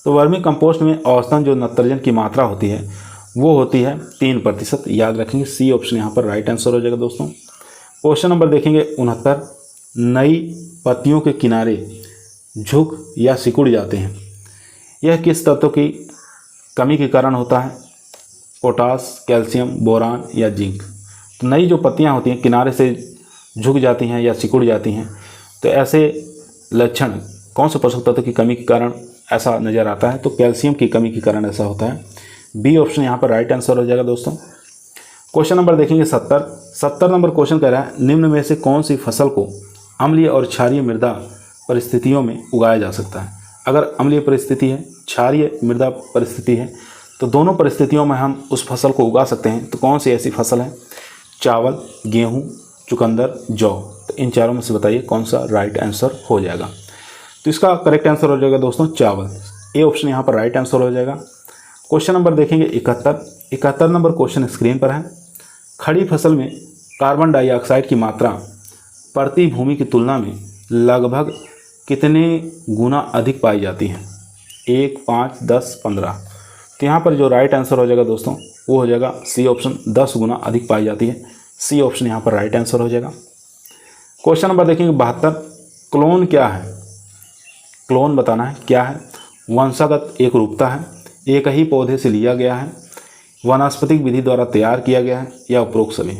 तो वर्मी कंपोस्ट में औसतन जो नाइट्रोजन की मात्रा होती है वो होती है 3%। याद रखेंगे, सी ऑप्शन यहाँ पर राइट आंसर हो जाएगा दोस्तों। क्वेश्चन नंबर देखेंगे 69, नई पत्तियों के किनारे झुक या सिकुड़ जाते हैं। यह किस तत्व की कमी के कारण होता है? पोटास, कैल्शियम, बोरान या जिंक। तो नई जो पत्तियां होती हैं किनारे से झुक जाती हैं या सिकुड़ जाती हैं, तो ऐसे लक्षण कौन से पोषक तत्व की कमी के कारण ऐसा नज़र आता है? तो कैल्शियम की कमी के कारण ऐसा होता है। बी ऑप्शन यहाँ पर राइट आंसर हो जाएगा दोस्तों। क्वेश्चन नंबर देखेंगे 70 नंबर क्वेश्चन कह रहा है निम्न में से कौन सी फसल को अम्लीय और क्षारीय मृदा परिस्थितियों में उगाया जा सकता है? अगर अम्लीय परिस्थिति है, क्षारीय मृदा परिस्थिति है, तो दोनों परिस्थितियों में हम उस फसल को उगा सकते हैं। तो कौन सी ऐसी फसल है? चावल, गेहूँ, चुकंदर, जौ। तो इन चारों में से बताइए कौन सा राइट आंसर हो जाएगा। तो इसका करेक्ट आंसर हो जाएगा दोस्तों चावल। ए ऑप्शन यहाँ पर राइट आंसर हो जाएगा। क्वेश्चन नंबर देखेंगे 71 नंबर क्वेश्चन स्क्रीन पर है। खड़ी फसल में कार्बन डाइऑक्साइड की मात्रा प्रति भूमि की तुलना में लगभग कितने गुना अधिक पाई जाती है? 1, 5, 10, 15। तो यहाँ पर जो राइट आंसर हो जाएगा दोस्तों वो हो जाएगा सी ऑप्शन, 10 गुना अधिक पाई जाती है। सी ऑप्शन यहाँ पर राइट आंसर हो जाएगा। क्वेश्चन नंबर देखेंगे 72। क्लोन क्या है? क्लोन बताना है क्या है? वंशागत एक रूपता है, एक ही पौधे से लिया गया है, वनस्पतिक विधि द्वारा तैयार किया गया है, या उपरोक्त सभी।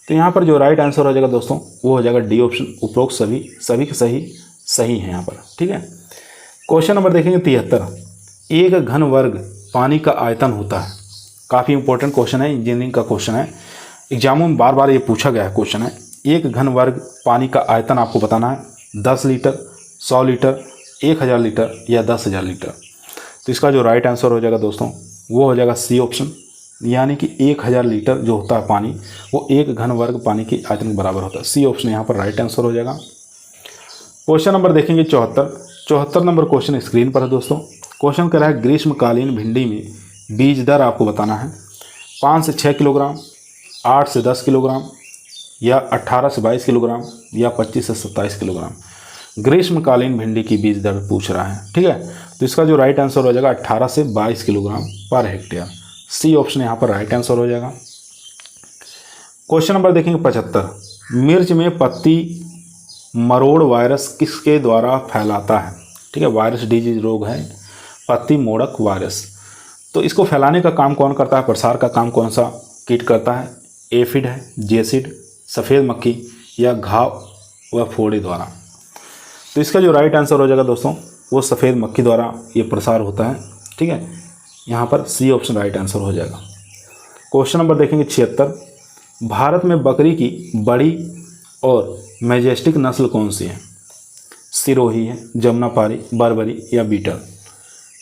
तो यहाँ पर जो राइट आंसर हो जाएगा दोस्तों वो हो जाएगा डी ऑप्शन, उपरोक्त सभी। सभी के सही है यहाँ पर। ठीक है। क्वेश्चन नंबर देखेंगे 73। एक घन वर्ग पानी का आयतन होता है। काफ़ी इंपॉर्टेंट क्वेश्चन है, इंजीनियरिंग का क्वेश्चन है, एग्जामों में बार बार ये पूछा गया है क्वेश्चन है। एक घन वर्ग पानी का आयतन आपको बताना है 10 लीटर, 100 लीटर, 1000 लीटर या 10,000 लीटर। तो इसका जो राइट आंसर हो जाएगा दोस्तों वो हो जाएगा सी ऑप्शन, यानी कि 1000 लीटर जो होता है पानी वो एक घन वर्ग पानी के आयतन के बराबर होता है। सी ऑप्शन यहाँ पर राइट आंसर हो जाएगा। क्वेश्चन नंबर देखेंगे 74 नंबर क्वेश्चन स्क्रीन पर है दोस्तों। क्वेश्चन कर रहा है ग्रीष्मकालीन भिंडी में बीज दर आपको बताना है 5 से 6 किलोग्राम, 8 से 10 किलोग्राम, या 18 से 22 किलोग्राम, या 25 से 27 किलोग्राम। ग्रीष्मकालीन भिंडी की बीज दर पूछ रहा है। ठीक है। तो इसका जो राइट आंसर हो जाएगा 18 से 22 kilogram per hectare. C option यहाँ पर राइट आंसर हो जाएगा। क्वेश्चन नंबर देखेंगे 75। मिर्च में पत्ती मरोड़ वायरस किसके द्वारा फैलाता है? ठीक है, वायरस डिजीज रोग है पत्ती मोड़क वायरस। तो इसको फैलाने का काम कौन करता है? प्रसार का काम कौन सा कीट करता है? एफिड है, जेसिड, सफ़ेद मक्खी, या घाव व फोड़े द्वारा। तो इसका जो राइट आंसर हो जाएगा दोस्तों वो सफ़ेद मक्खी द्वारा ये प्रसार होता है। ठीक है, यहाँ पर सी ऑप्शन राइट आंसर हो जाएगा। क्वेश्चन नंबर देखेंगे 76। भारत में बकरी की बड़ी और मैजेस्टिक नस्ल कौन सी है? सिरोही है, जमुनापारी, बर्बरी, या बीटल।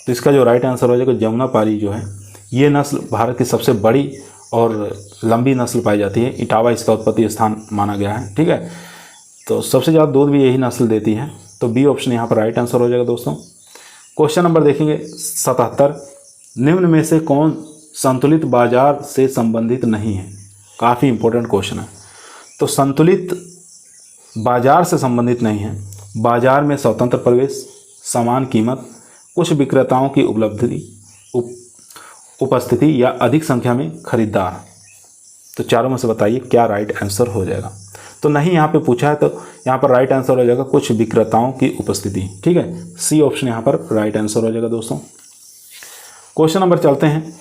तो इसका जो राइट आंसर हो जाएगा जमुनापारी जो है ये नस्ल भारत की सबसे बड़ी और लंबी नस्ल पाई जाती है। इटावा इसका उत्पत्ति स्थान माना गया है। ठीक है, तो सबसे ज़्यादा दूध भी यही नस्ल देती है। तो बी ऑप्शन यहाँ पर राइट आंसर हो जाएगा दोस्तों। क्वेश्चन नंबर देखेंगे 77। निम्न में से कौन संतुलित बाजार से संबंधित नहीं है? काफ़ी इंपॉर्टेंट क्वेश्चन है। तो संतुलित बाजार से संबंधित नहीं है। बाजार में स्वतंत्र प्रवेश, समान कीमत, कुछ विक्रेताओं की उपस्थिति, या अधिक संख्या में खरीदार। तो चारों में से बताइए क्या राइट आंसर हो जाएगा। तो नहीं यहाँ पे पूछा है, तो यहाँ पर राइट आंसर हो जाएगा कुछ विक्रेताओं की उपस्थिति। ठीक है, सी ऑप्शन यहाँ पर राइट आंसर हो जाएगा दोस्तों। क्वेश्चन नंबर चलते हैं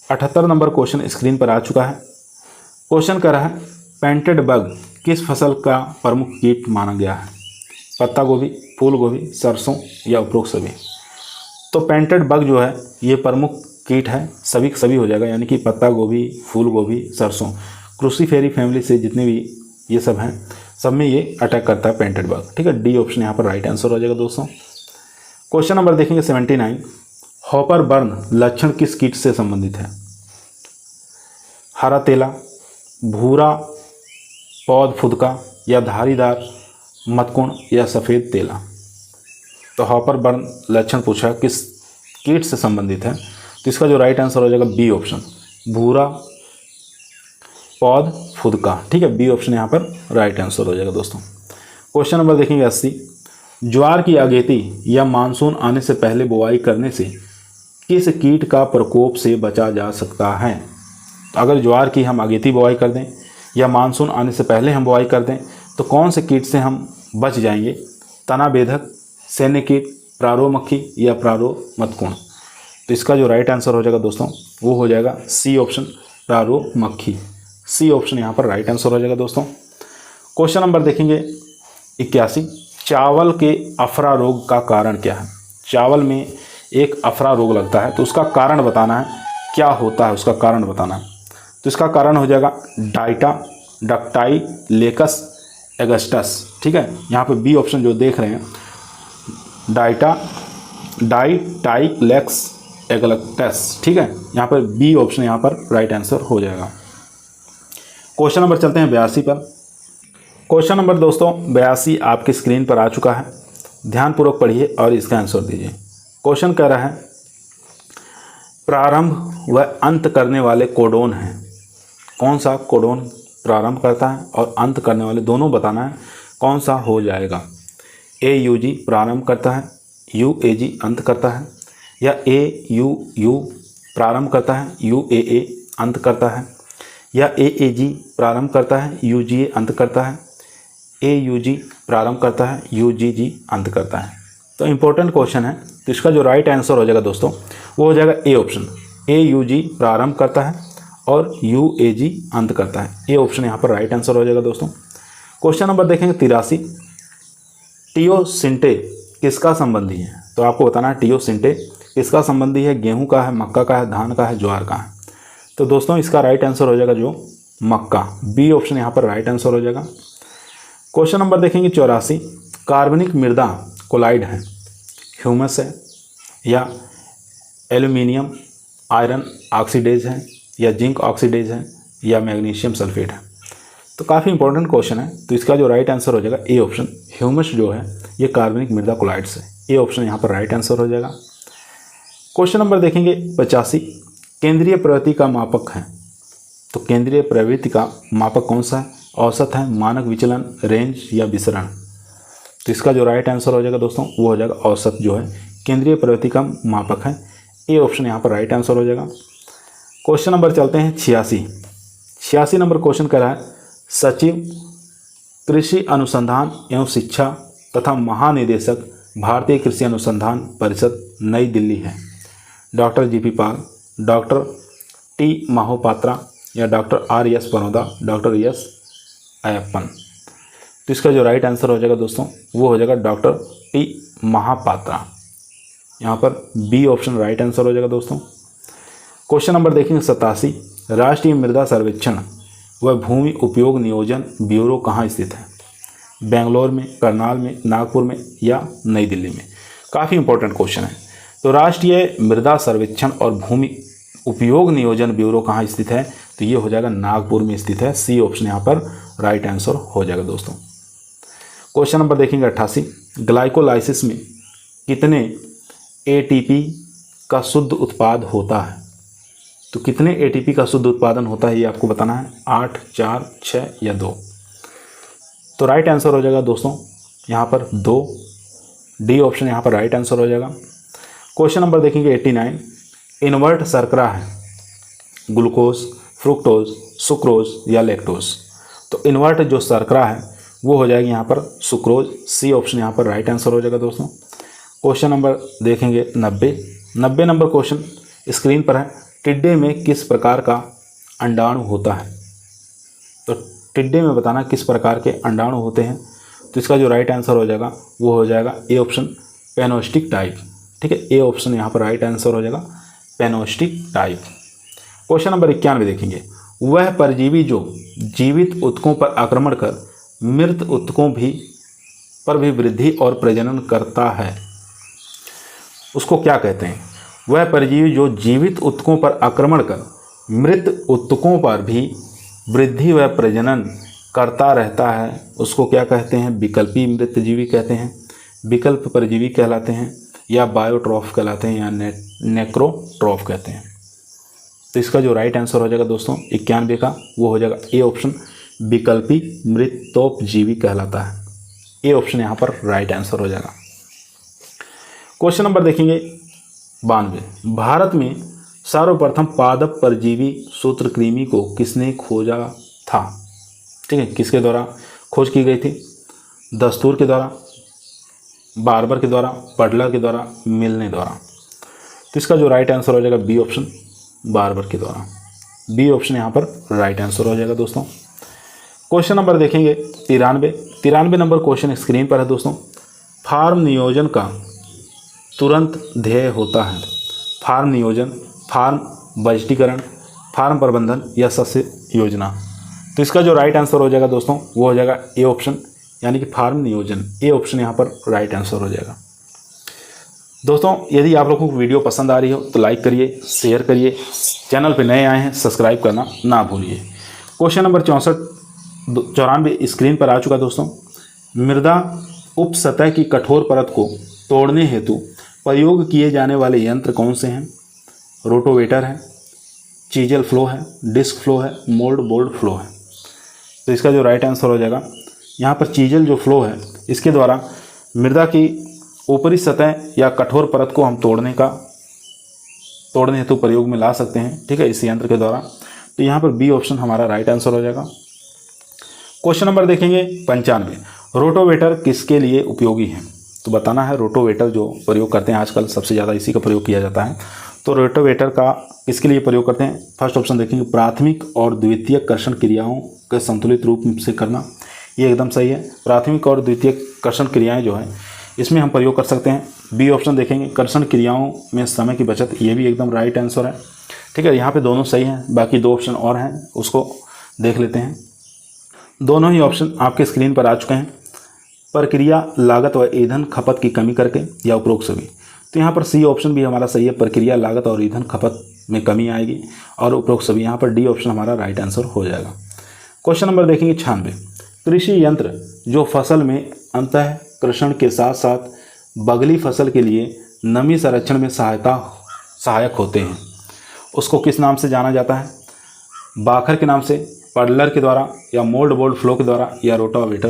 78 नंबर क्वेश्चन स्क्रीन पर आ चुका है। क्वेश्चन कर रहा है पेंटेड बग किस फसल का प्रमुख कीट माना गया है? पत्ता गोभी, फूल गोभी, सरसों, या उपरोक्त सभी। तो पेंटेड बग जो है ये प्रमुख कीट है, सभी हो जाएगा, यानी कि पत्ता गोभी, फूल गोभी, सरसों, क्रूसीफेरी फैमिली से जितने भी ये सब हैं सब में ये अटैक करता है पेंटेड बग। ठीक है, डी ऑप्शन यहाँ पर राइट आंसर हो जाएगा दोस्तों। क्वेश्चन नंबर देखेंगे 79। हॉपर बर्न लक्षण किस कीट से संबंधित है? हरा तेला, भूरा पौध फुदका, या धारीदार मतकुण, या सफ़ेद तेला। तो हॉपर बर्न लक्षण पूछा किस कीट से संबंधित है? तो इसका जो राइट आंसर हो जाएगा बी ऑप्शन, भूरा पौध फुदका। ठीक है, बी ऑप्शन यहाँ पर राइट आंसर हो जाएगा दोस्तों। क्वेश्चन नंबर देखेंगे 80। ज्वार की अगेती या मानसून आने से पहले बुआई करने से किस कीट का प्रकोप से बचा जा सकता है? तो अगर ज्वार की हम अगेती बुआई कर दें या मानसून आने से पहले हम बुआई कर दें तो कौन से कीट से हम बच जाएंगे? तना बेधक, सैन्य कीट, प्रारो मक्खी या प्रारो मतकुण। तो इसका जो राइट आंसर हो जाएगा दोस्तों वो हो जाएगा सी ऑप्शन, प्रारो मक्खी। सी ऑप्शन यहाँ पर राइट आंसर हो जाएगा दोस्तों। क्वेश्चन नंबर देखेंगे 81, चावल के अफरा रोग का कारण क्या है। चावल में एक अफरा रोग लगता है तो उसका कारण बताना है, क्या होता है उसका कारण बताना है। तो इसका कारण हो जाएगा डाइटा डक्टाई लेकस एगस्टस। ठीक है, यहाँ पे बी ऑप्शन जो देख रहे हैं डाइटा डाइटाइलेक्स एगलक्टस। ठीक है, यहाँ पर बी ऑप्शन यहाँ पर राइट आंसर हो जाएगा। क्वेश्चन नंबर चलते हैं 82 पर। क्वेश्चन नंबर दोस्तों 82 आपकी स्क्रीन पर आ चुका है, ध्यानपूर्वक पढ़िए और इसका आंसर दीजिए। क्वेश्चन कह रहा है प्रारंभ व अंत करने वाले कोडोन हैं। कौन सा कोडोन प्रारंभ करता है और अंत करने वाले दोनों बताना है, कौन सा हो जाएगा। AUG प्रारंभ करता है, UAG अंत करता है, या AUU प्रारंभ करता है, UAA अंत करता है, या AAG प्रारंभ करता है, UGA अंत करता है, AUG प्रारंभ करता है, UGG अंत करता है। तो इम्पोर्टेंट क्वेश्चन है, तो इसका जो राइट आंसर हो जाएगा दोस्तों वो हो जाएगा ए ऑप्शन, AUG प्रारंभ करता है और UAG अंत करता है। ए ऑप्शन यहाँ पर राइट आंसर हो जाएगा दोस्तों। क्वेश्चन नंबर देखेंगे 83, टियोसिंटे किसका संबंधी है। तो आपको बताना है टियोसिंटे किसका संबंधी है, गेहूं का है, मक्का का है, धान का है, ज्वार का है। तो दोस्तों इसका राइट आंसर हो जाएगा जो मक्का, बी ऑप्शन यहाँ पर राइट आंसर हो जाएगा। क्वेश्चन नंबर देखेंगे 84, कार्बनिक मृदा कोलाइड है, ह्यूमस है, या एल्यूमिनियम आयरन ऑक्सीडेज है, या जिंक ऑक्सीडेज है, या मैग्नीशियम सल्फेट है। तो काफ़ी इंपॉर्टेंट क्वेश्चन है, तो इसका जो राइट आंसर हो जाएगा ए ऑप्शन, ह्यूमस जो है ये कार्बनिक मृदा कोलाइड्स है। ए ऑप्शन यहाँ पर राइट आंसर हो जाएगा। क्वेश्चन नंबर देखेंगे 85, केंद्रीय प्रवृत्ति का मापक है। तो केंद्रीय प्रवृत्ति का मापक कौन सा है, औसत है, मानक विचलन, रेंज या विसरण। तो इसका जो राइट आंसर हो जाएगा दोस्तों वो हो जाएगा औसत जो है केंद्रीय प्रवृत्ति का मापक है। ए ऑप्शन यहाँ पर राइट आंसर हो जाएगा। क्वेश्चन नंबर चलते हैं 86 नंबर क्वेश्चन कर रहा है सचिव कृषि अनुसंधान एवं शिक्षा तथा महानिदेशक भारतीय कृषि अनुसंधान परिषद नई दिल्ली है। Doctor GP Pal, doctor T Mahapatra, या doctor RS Panoda, doctor S Ayyappan. तो इसका जो राइट आंसर हो जाएगा दोस्तों वो हो जाएगा डॉक्टर T महापात्रा। यहाँ पर बी ऑप्शन राइट आंसर हो जाएगा दोस्तों। क्वेश्चन नंबर देखेंगे 87, राष्ट्रीय मृदा सर्वेक्षण व भूमि उपयोग नियोजन ब्यूरो कहाँ स्थित है। बेंगलोर में, करनाल में, नागपुर में, या नई दिल्ली में। काफ़ी इंपॉर्टेंट क्वेश्चन है। तो राष्ट्रीय मृदा सर्वेक्षण और भूमि उपयोग नियोजन ब्यूरो कहाँ स्थित है, तो ये हो जाएगा नागपुर में स्थित है। सी ऑप्शन यहाँ पर राइट आंसर हो जाएगा दोस्तों। क्वेश्चन नंबर देखेंगे 88, ग्लाइकोलाइसिस में कितने ATP का शुद्ध उत्पाद होता है। तो कितने ATP का शुद्ध उत्पादन होता है ये आपको बताना है, 8, 4, 6 या 2। तो राइट आंसर हो जाएगा दोस्तों यहाँ पर 2, डी ऑप्शन यहाँ पर राइट आंसर हो जाएगा। क्वेश्चन नंबर देखेंगे 89, इन्वर्ट शर्करा है, ग्लूकोज, फ्रुक्टोज, सुक्रोज या लैक्टोज। तो इन्वर्ट जो शर्करा है वो हो जाएगी यहाँ पर सुक्रोज। सी ऑप्शन यहाँ पर राइट आंसर हो जाएगा दोस्तों। क्वेश्चन नंबर देखेंगे 90 नंबर क्वेश्चन स्क्रीन पर है, टिड्डे में किस प्रकार का अंडाणु होता है। तो टिड्डे में बताना किस प्रकार के अंडाणु होते हैं। तो इसका जो राइट आंसर हो जाएगा वो हो जाएगा ए ऑप्शन, पेनोस्टिक टाइप। ठीक है, ए ऑप्शन यहाँ पर राइट आंसर हो जाएगा, पेनोस्टिक टाइप। क्वेश्चन नंबर 91 देखेंगे, वह परजीवी जो जीवित ऊतकों पर आक्रमण कर मृत ऊतकों पर भी वृद्धि और प्रजनन करता है, उसको क्या कहते हैं। वह परजीवी जो जीवित ऊतकों पर आक्रमण कर मृत ऊतकों पर भी वृद्धि व प्रजनन करता रहता है, उसको क्या कहते हैं। विकल्पी मृतजीवी कहते हैं, विकल्प परजीवी कहलाते हैं, या बायोट्रॉफ कहलाते हैं, या नेक्रोट्रॉफ कहते हैं। तो इसका जो राइट आंसर हो जाएगा दोस्तों 91 का वो हो जाएगा ए ऑप्शन, विकल्पी मृतोपजीवी कहलाता है। ए ऑप्शन यहाँ पर राइट आंसर हो जाएगा। क्वेश्चन नंबर देखेंगे 92, भारत में सर्वप्रथम पादप परजीवी सूत्रकृमि को किसने खोजा था। ठीक है, किसके द्वारा खोज की गई थी। दस्तूर के द्वारा, बार्बर के द्वारा, पडलर के द्वारा, मिलने द्वारा। तो इसका जो राइट आंसर हो जाएगा बी ऑप्शन, बार्बर के द्वारा। बी ऑप्शन यहाँ पर राइट आंसर हो जाएगा दोस्तों। क्वेश्चन नंबर देखेंगे 93 नंबर क्वेश्चन स्क्रीन पर है दोस्तों। फार्म नियोजन का तुरंत ध्येय होता है। फार्म नियोजन, फार्म बजटीकरण, फार्म प्रबंधन या सस्य योजना। तो इसका जो राइट आंसर हो जाएगा दोस्तों वो हो जाएगा ए ऑप्शन, यानी कि फार्म नियोजन। ए ऑप्शन यहाँ पर राइट आंसर हो जाएगा। दोस्तों यदि आप लोगों को वीडियो पसंद आ रही हो तो लाइक करिए, शेयर करिए, चैनल पर नए आए हैं सब्सक्राइब करना ना भूलिए। क्वेश्चन नंबर 94 स्क्रीन पर आ चुका दोस्तों। मृदा उप सतह की कठोर परत को तोड़ने हेतु प्रयोग किए जाने वाले यंत्र कौन से हैं? रोटोवेटर है, चीजल फ्लो है, डिस्क फ्लो है, मोल्ड बोर्ड फ्लो है। तो इसका जो राइट आंसर हो जाएगा यहाँ पर चीजल जो फ्लो है, इसके द्वारा मृदा की ऊपरी सतह या कठोर परत को हम तोड़ने हेतु प्रयोग में ला सकते हैं, ठीक है, इस यंत्र के द्वारा। तो यहाँ पर बी ऑप्शन हमारा राइट आंसर हो जाएगा। क्वेश्चन नंबर देखेंगे 95। रोटोवेटर किसके लिए उपयोगी है? तो बताना है रोटोवेटर जो प्रयोग करते हैं आजकल सबसे ज़्यादा इसी का प्रयोग किया जाता है। तो रोटोवेटर का किसके लिए प्रयोग करते हैं? फर्स्ट ऑप्शन देखेंगे प्राथमिक और द्वितीयक कर्षण क्रियाओं के संतुलित रूप से करना, ये एकदम सही है। प्राथमिक और द्वितीयक कर्षण क्रियाएं जो है इसमें हम प्रयोग कर सकते हैं। बी ऑप्शन देखेंगे कर्षण क्रियाओं में समय की बचत, ये भी एकदम राइट आंसर है, ठीक है। यहाँ पे दोनों सही हैं, बाकी 2 ऑप्शन और हैं उसको देख लेते हैं। दोनों ही ऑप्शन आपके स्क्रीन पर आ चुके हैं। प्रक्रिया लागत व ईंधन खपत की कमी करके या उपरोक्त सभी। तो यहाँ पर सी ऑप्शन भी हमारा सही है, प्रक्रिया लागत और ईंधन खपत में कमी आएगी और उपरोक्त सभी। यहाँ पर डी ऑप्शन हमारा राइट आंसर हो जाएगा। क्वेश्चन नंबर देखेंगे 96। कृषि यंत्र जो फसल में अंतः कृषण के साथ साथ बगली फसल के लिए नमी संरक्षण में सहायक होते हैं, उसको किस नाम से जाना जाता है? बाखर के नाम से, पडलर के द्वारा, या मोल्ड बोर्ड फ्लो के द्वारा, या रोटावेटर।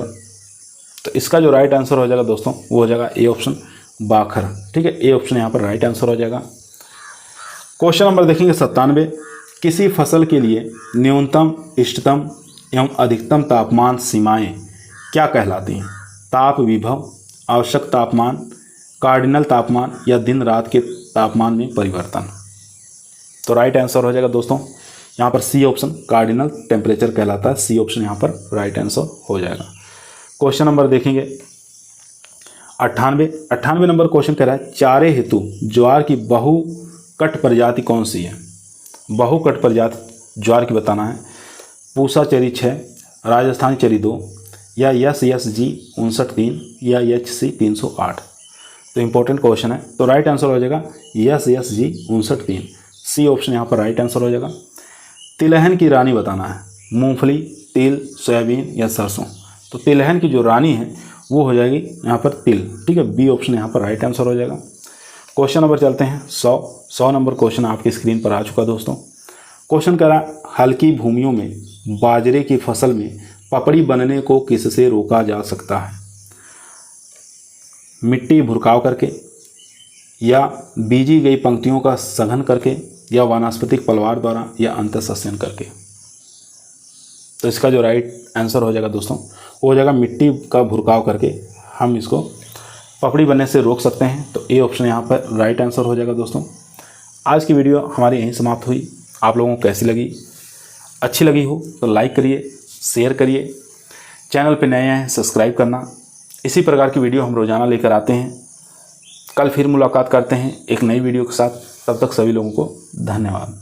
तो इसका जो राइट आंसर हो जाएगा दोस्तों वो हो जाएगा ए ऑप्शन, बाखर, ठीक है। ए ऑप्शन यहाँ पर राइट आंसर हो जाएगा। क्वेश्चन नंबर देखेंगे 97। किसी फसल के लिए न्यूनतम, इष्टतम एवं अधिकतम तापमान सीमाएं क्या कहलाती हैं? ताप विभव, आवश्यक तापमान, कार्डिनल तापमान, या दिन रात के तापमान में परिवर्तन। तो राइट आंसर हो जाएगा दोस्तों यहाँ पर सी ऑप्शन, कार्डिनल टेम्परेचर कहलाता है। सी ऑप्शन यहाँ पर राइट आंसर हो जाएगा। क्वेश्चन नंबर देखेंगे 98 नंबर क्वेश्चन कह रहा है चारे हेतु ज्वार की बहुकट प्रजाति कौन सी है? बहुकट प्रजाति ज्वार की बताना है। पूसा चेरी 6, राजस्थानी चेरी 2, या SSG 59-3, या HC 308। तो इंपॉर्टेंट क्वेश्चन है, तो राइट आंसर हो जाएगा SSG 59-3। सी ऑप्शन यहाँ पर राइट आंसर हो जाएगा। तिलहन की रानी बताना है। मूंगफली, तिल, सोयाबीन या सरसों। तो तिलहन की जो रानी है वो हो जाएगी यहाँ पर तिल, ठीक है। बी ऑप्शन यहाँ पर राइट आंसर हो जाएगा। क्वेश्चन नंबर चलते हैं 100 नंबर क्वेश्चन आपकी स्क्रीन पर आ चुका दोस्तों। क्वेश्चन कह रहा है हल्की भूमियों में बाजरे की फसल में पपड़ी बनने को किससे रोका जा सकता है? मिट्टी भुरकाव करके, या बीजी गई पंक्तियों का सघन करके, या वानस्पतिक पलवार द्वारा, या अंतःसंचयन करके। तो इसका जो राइट आंसर हो जाएगा दोस्तों वो हो जाएगा मिट्टी का भुरकाव करके हम इसको पपड़ी बनने से रोक सकते हैं। तो ए ऑप्शन यहाँ पर राइट आंसर हो जाएगा दोस्तों। आज की वीडियो हमारी यहीं समाप्त हुई। आप लोगों को कैसी लगी? अच्छी लगी हो तो लाइक करिए, शेयर करिए, चैनल पे नए हैं सब्सक्राइब करना। इसी प्रकार की वीडियो हम रोज़ाना लेकर आते हैं। कल फिर मुलाकात करते हैं एक नई वीडियो के साथ। तब तक सभी लोगों को धन्यवाद।